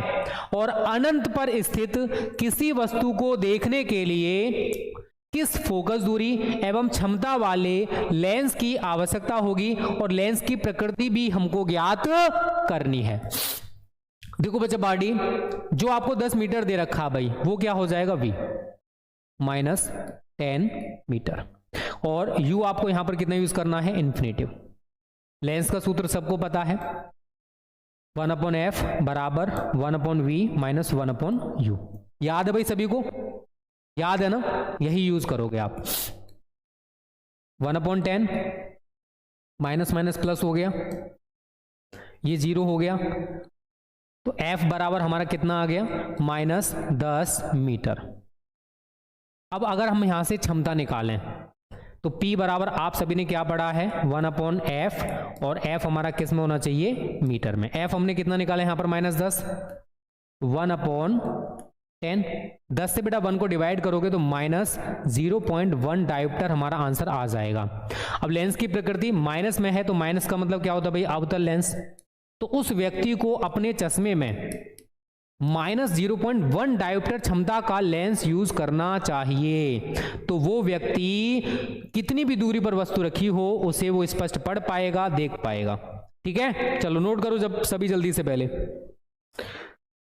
और अनंत पर स्थित किसी वस्तु को देखने के लिए किस फोकस दूरी एवं क्षमता वाले लेंस की आवश्यकता होगी और लेंस की प्रकृति भी हमको ज्ञात करनी है। देखो बच्चा बाडी जो आपको 10 मीटर दे रखा भाई वो क्या हो जाएगा? v -10 मीटर और u आपको यहां पर कितना यूज करना है? इन्फिनेटिव। लेंस का सूत्र सबको पता है 1/f बराबर 1/v माइनस 1/u। याद है भाई सभी को? याद है ना? यही यूज करोगे आप। 1/10 माइनस माइनस प्लस हो गया, ये 0 हो गया, तो f बराबर हमारा कितना आ गया? -10 मीटर। अब अगर हम यहां से क्षमता निकालें तो P बराबर आप सभी ने क्या पढ़ा है? 1/f और f हमारा किस में होना चाहिए? मीटर में। f हमने कितना निकाला यहां पर? -10। 1/10, 10 से बेटा 1 को डिवाइड करोगे तो -0.1 डायोप्टर हमारा आंसर आ जाएगा। अब लेंस की प्रकृति माइनस में है तो माइनस का मतलब क्या होता है भाई? अवतल लेंस। तो उस व्यक्ति को अपने चश्मे में -0.1 डायोप्टर क्षमता का लेंस यूज करना चाहिए। तो वो व्यक्ति कितनी भी दूरी पर वस्तु रखी हो उसे वो स्पष्ट पढ़ पाएगा, देख पाएगा। ठीक है, चलो नोट करो जब सभी जल्दी से पहले।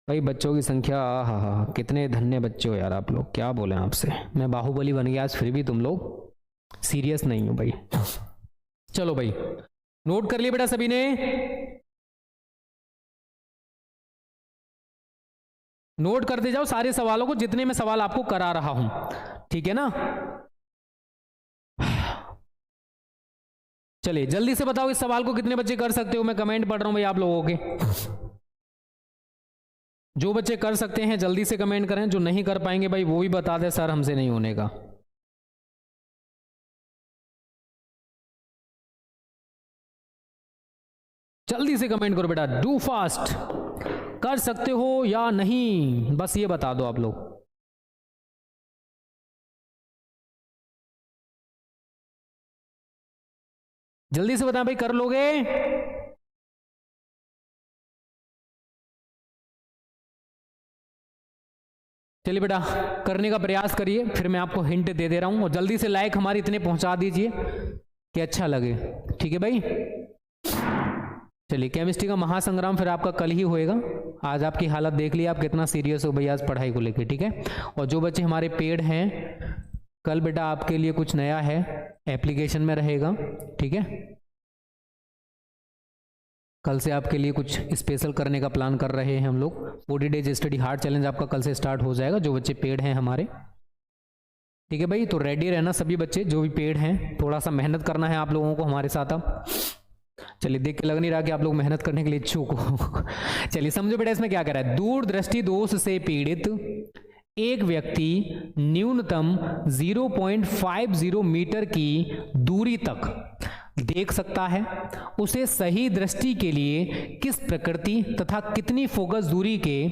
भाई बच्चों की संख्या, हा कितने धन्य बच्चे हो यार आप लोग, क्या बोले आपसे। मैं बाहुबली बन गया आज, फिर भी तुम लोग सीरियस नहीं हो भाई। चलो भाई नोट कर लिया बेटा सभी ने? नोट करते जाओ सारे सवालों को, जितने मैं सवाल आपको करा रहा हूं, ठीक है ना। चलिए जल्दी से बताओ इस सवाल को कितने बच्चे कर सकते हो। मैं कमेंट पढ़ रहा हूं भाई आप लोगों के। जो बच्चे कर सकते हैं जल्दी से कमेंट करें, जो नहीं कर पाएंगे भाई वो भी बता दे सर हमसे नहीं होने का। जल्दी से कमेंट करो बेटा, डू फास्ट। कर सकते हो या नहीं, बस ये बता दो आप लोग। जल्दी से बताएं भाई, कर लोगे? चलिए बेटा करने का प्रयास करिए, फिर मैं आपको हिंट दे रहा हूं। और जल्दी से लाइक हमारी इतने पहुंचा दीजिए कि अच्छा लगे, ठीक है भाई। चलिए केमिस्ट्री का महासंग्राम फिर आपका कल ही होएगा। आज आपकी हालत देख ली, आप कितना सीरियस हो भाई आज पढ़ाई को लेके, ठीक है। और जो बच्चे हमारे पेड हैं, कल बेटा आपके लिए कुछ नया है, एप्लीकेशन में रहेगा, ठीक है। कल से आपके लिए कुछ स्पेशल करने का प्लान कर रहे हैं हम लोग। 40 डेज स्टडी हार्ड चैलेंज आपका कल से स्टार्ट हो जाएगा, जो बच्चे पेड हैं हमारे, ठीक है भाई। तो रेडी रहना सभी बच्चे जो भी पेड हैं, थोड़ा सा मेहनत करना है आप लोगों को हमारे साथ अब। चलिए देख के लग नहीं रहा कि आप लोग मेहनत करने के लिए इच्छुक हो। चलिए समझो बेटा इसमें क्या कह रहा है। दूर दृष्टि दोष से पीड़ित एक व्यक्ति न्यूनतम 0.50 मीटर की दूरी तक देख सकता है। उसे सही दृष्टि के लिए किस प्रकृति तथा कितनी फोकस दूरी के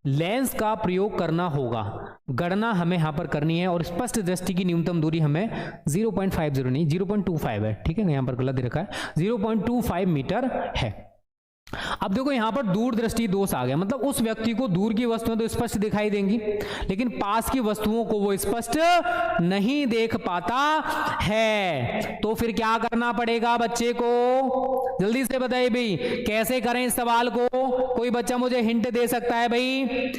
लेंस का प्रयोग करना होगा, गणना हमें यहां पर करनी है। और स्पष्ट दृष्टि की न्यूनतम दूरी हमें 0.50 नहीं 0.25 है, ठीक है, यहां पर गलत दे रखा है, 0.25 मीटर है। अब देखो यहां पर दूर दृष्टि दोष आ गया, मतलब उस व्यक्ति को दूर की वस्तुएं तो स्पष्ट दिखाई देंगी, लेकिन पास की वस्तुओं को वो स्पष्ट नहीं देख पाता है। तो फिर क्या करना पड़ेगा बच्चे को, जल्दी से बताइए भाई कैसे करें इस सवाल को। कोई बच्चा मुझे हिंट दे सकता है भाई,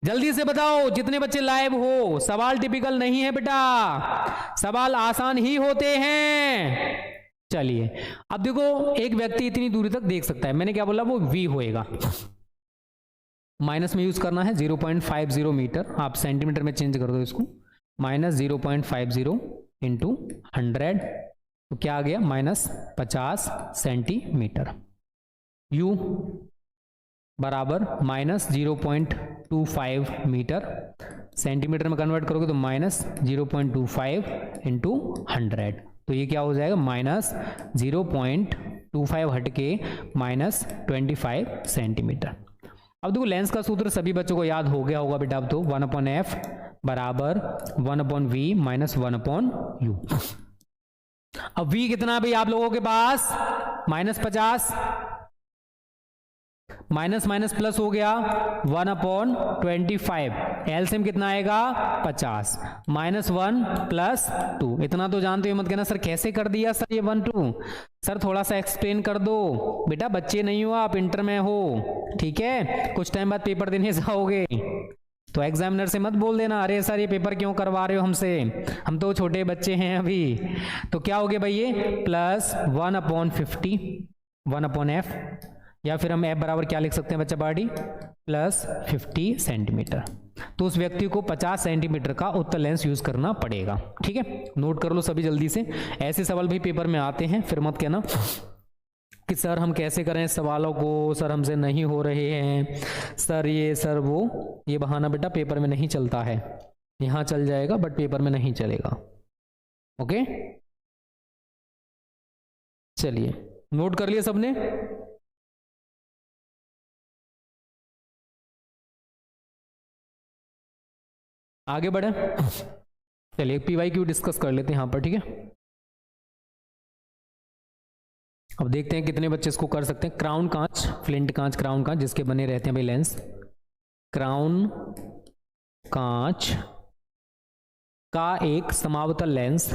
जल्दी से बताओ जितने बच्चे लाइव हो। सवाल टिपिकल नहीं है बेटा, सवाल आसान ही होते हैं। चलिए अब देखो एक व्यक्ति इतनी दूरी तक देख सकता है, मैंने क्या बोला, वो v होएगा। माइनस में यूज करना है 0.50 मीटर, आप सेंटीमीटर में चेंज कर दो इसको, माइनस 0.50 इंटू 100, तो क्या आ गया, माइनस 50 सेंटीमीटर। u बराबर माइनस 0.25 मीटर, सेंटीमीटर में कन्वर्ट करोगे तो माइनस 0.25 इंटू 100, तो ये क्या हो जाएगा, माइनस 0.25 हट के माइनस 25 सेंटीमीटर। अब देखो लेंस का सूत्र सभी बच्चों को याद हो गया होगा बेटा। अब तो 1/f बराबर 1/v माइनस 1/u। अब v कितना भाई आप लोगों के पास, माइनस 50, माइनस माइनस प्लस हो गया 1/25, एलसीएम कितना आएगा 50, माइनस 1 प्लस 2। इतना तो जानते हो, मत कहना सर कैसे कर दिया सर ये 1 2, सर थोड़ा सा एक्सप्लेन कर दो। बेटा बच्चे नहीं हो आप, इंटर में हो, ठीक है, कुछ टाइम बाद पेपर देने जाओगे, तो एग्जामिनर से मत बोल देना अरे सर ये पेपर क्यों करवा रहे हो हमसे, हम तो छोटे बच्चे हैं अभी। तो क्या हो गया भाई ये प्लस 1/50 1/f, या फिर हम f बराबर क्या लिख सकते हैं बच्चा बाडी, प्लस 50 सेंटीमीटर। तो उस व्यक्ति को 50 सेंटीमीटर का उत्तल लेंस यूज करना पड़ेगा, ठीक है। नोट कर लो सभी जल्दी से, ऐसे सवाल भी पेपर में आते हैं, फिर मत कहना कि सर हम कैसे करें सवालों को, सर हमसे नहीं हो रहे हैं, सर ये सर वो। ये बहाना बेटा पेपर में नहीं चलता है, यहां चल जाएगा बट पेपर में नहीं चलेगा, ओके। चलिए नोट कर लिया सबने, आगे बढ़े। चलिए PYQ डिस्कस कर लेते हैं यहां पर, ठीक है। अब देखते हैं कितने बच्चे इसको कर सकते हैं। क्राउन कांच, फ्लिंट कांच, क्राउन कांच जिसके बने रहते हैं भाई लेंस, क्राउन कांच का एक समावतल लेंस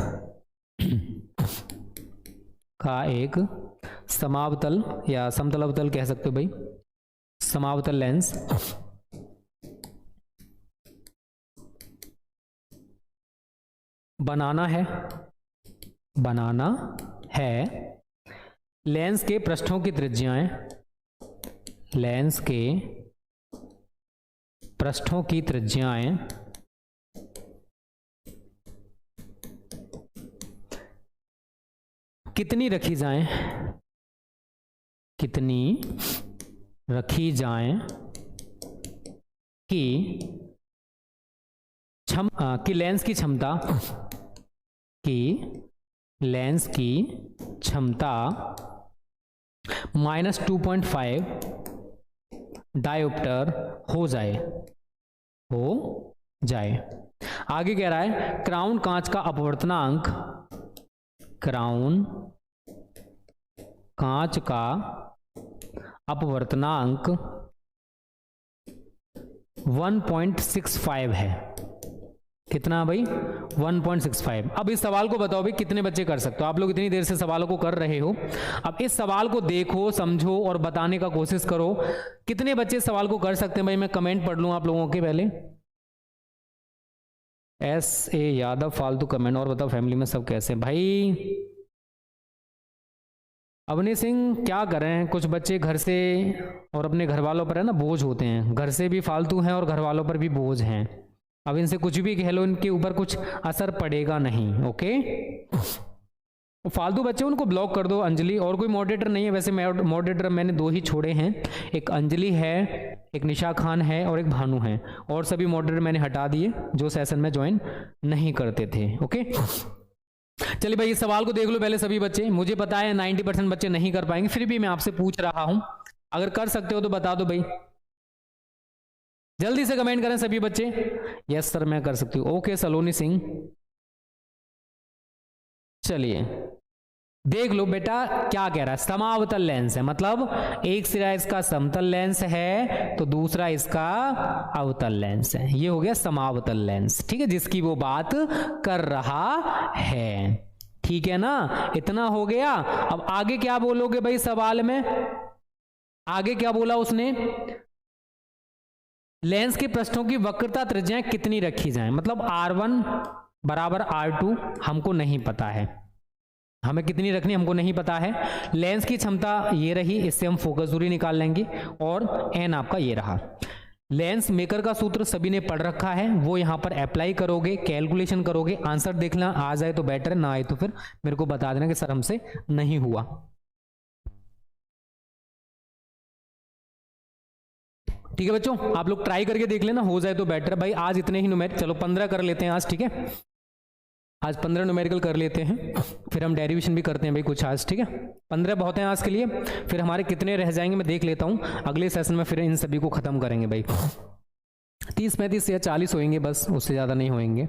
का एक समावतल या समतल अवतल कह सकते हो भाई, समावतल लेंस बनाना है। लेंस के पृष्ठों की त्रिज्याएं, लेंस के पृष्ठों की त्रिज्याएं कितनी रखी जाएं, कितनी रखी जाएं कि लेंस की क्षमता, कि लेंस की क्षमता -2.5 डायोप्टर हो जाए। आगे कह रहा है क्राउन कांच का अपवर्तनांक, क्राउन कांच का अपवर्तनांक 1.65 है। कितना भाई? 1.65। अब इस सवाल को बताओ भाई कितने बच्चे कर सकते हो? आप लोग इतनी देर से सवालों को कर रहे हो, अब इस सवाल को देखो, समझो और बताने का कोशिश करो। कितने बच्चे सवाल को कर सकते हैं भाई? मैं कमेंट पढ़ लूं आप लोगों के पहले। S.A. यादव फालतू कमेंट। और बताओ फैमिली में सब कैसे हैं भाई? अवनी सिंह क्या करें, कुछ बच्चे घर से और अपने घर वालों पर है ना बोझ होते हैं, घर से भी फालतू हैं और घर वालों पर भी बोझ हैं। अब इनसे कुछ भी कह लो, इनके ऊपर कुछ असर पड़ेगा नहीं। ओके, फालतू बच्चे उनको ब्लॉक कर दो। अंजलि, और कोई मॉडरेटर नहीं है वैसे, मॉडरेटर मैंने 2 ही छोड़े हैं, एक अंजलि है, एक निशा खान है और एक भानु है, और सभी मॉडरेटर मैंने हटा दिए जो सेशन में ज्वाइन नहीं करते थे। ओके, चलिए भाई इस सवाल को देख लो पहले सभी बच्चे। मुझे पता है 90% बच्चे नहीं कर पाएंगे, फिर भी मैं आपसे पूछ रहा हूं, अगर कर सकते हो तो बता दो भाई, जल्दी से कमेंट करें सभी बच्चे। यस सर मैं कर सकती हूँ। ओके सलोनी सिंह, चलिए देख लो बेटा क्या कह रहा है। समावतल लेंस है, मतलब एक सिरा इसका समतल लेंस है तो दूसरा इसका अवतल लेंस है। ये हो गया समावतल लेंस, ठीक है, जिसकी वो बात कर रहा है। ठीक है ना, इतना हो गया। अब आगे क्या बोलोगे भाई सवाल में? आगे क्या बोला उसने? लेंस के पृष्ठों की वक्रता त्रिज्याएं कितनी रखी जाएं, मतलब R1 बराबर R2 हमको नहीं पता है, हमें कितनी रखनी हमको नहीं पता है। लेंस की क्षमता ये रही, इससे हम फोकस दूरी निकाल लेंगे, और n आपका ये रहा। लेंस मेकर का सूत्र सभी ने पढ़ रखा है, वो यहां पर अप्लाई करोगे, कैलकुलेशन करोगे, आंसर देखना, आ जाए तो बेटर है, ना आए तो फिर मेरे को बता देना कि सर हमसे नहीं हुआ। ठीक है बच्चों, आप लोग ट्राई करके देख लेना, हो जाए तो बेटर भाई। आज इतने ही न्यूमेरिकल, चलो 15 कर लेते हैं आज, ठीक है, आज 15 न्यूमेरिकल कर लेते हैं, फिर हम डेरिवेशन भी करते हैं भाई कुछ आज, ठीक है। 15 बहुत हैं आज के लिए, फिर हमारे कितने रह जाएंगे मैं देख लेता हूं, अगले सेशन में फिर इन सभी को खत्म करेंगे भाई। 30-35 या 40 होंगे बस, उससे ज़्यादा नहीं होंगे।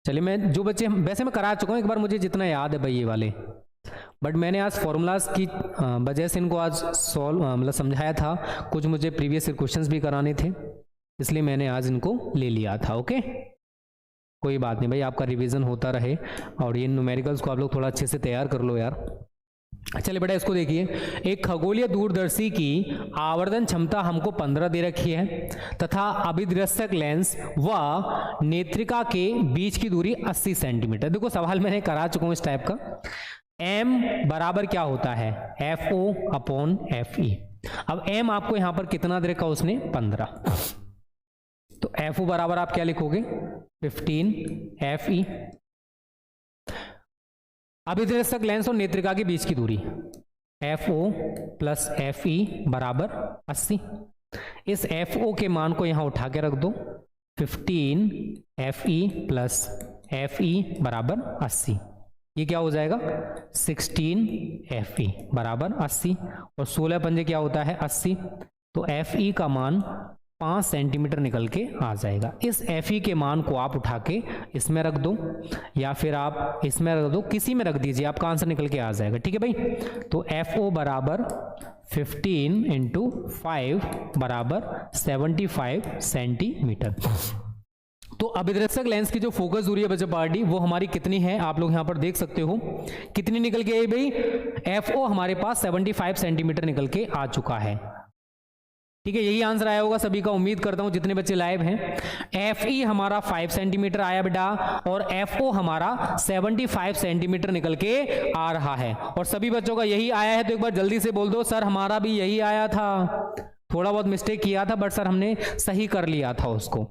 चलिए मैं जो बच्चे वैसे मैं करा चुका हूँ एक बार, मुझे जितना याद है भाई ये वाले, बट मैंने आज फॉर्मूलाज की वजह से इनको आज सॉल्व मतलब समझाया था, कुछ मुझे प्रीवियस क्वेश्चंस भी कराने थे, इसलिए मैंने आज इनको ले लिया था। ओके, कोई बात नहीं भाई, आपका रिवीजन होता रहे, और ये न्यूमेरिकल्स को आप लोग थोड़ा अच्छे से तैयार कर लो यार। चलिए बेटा इसको देखिए, एक खगोलीय दूरदर्शी की आवर्धन क्षमता हमको 15 दे रखी है, तथा अभिदृश्यक लेंस व नेत्रिका के बीच की दूरी 80 सेंटीमीटर। देखो सवाल मैंने करा चुका हूं इस टाइप का। m बराबर क्या होता है? FO upon FE। अब m आपको यहां पर कितना दे रखा उसने? 15। तो FO बराबर आप क्या लिखोगे? 15 FE। अभिदृश्यक लेंस और नेत्रिका के बीच की दूरी FO प्लस FE बराबर 80। इस FO के मान को यहां उठा के रख दो, 15 FE प्लस FE बराबर 80। ये क्या हो जाएगा? 16 FE बराबर 80, और 16 पंजे क्या होता है? 80। तो FE का मान 5 सेंटीमीटर निकल के आ जाएगा। इस FE के मान को आप उठा के इसमें रख दो, या फिर आप इसमें रख दो, किसी में रख दीजिए, आपका आंसर निकल के आ जाएगा। ठीक है भाई, तो FO बराबर 15 इंटू 5 बराबर 75 सेंटीमीटर। तो अभिदृश्यक लेंस की जो फोकस दूरी है बच्चा पार्टी, वो हमारी कितनी है आप लोग यहां पर देख सकते हो, कितनी निकल के आई भाई? FO हमारे पास 75 सेंटीमीटर निकल के आ चुका है। ठीक है, यही आंसर आया होगा सभी का, उम्मीद करता हूं जितने बच्चे लाइव हैं। FE हमारा 5 सेंटीमीटर आया बेटा, और FO हमारा 75 सेंटीमीटर निकल के आ रहा है। और सभी बच्चों का यही आया है, तो एक बार जल्दी से बोल दो सर हमारा भी यही आया था। थोड़ा बहुत मिस्टेक किया था बट सर हमने सही कर लिया था उसको।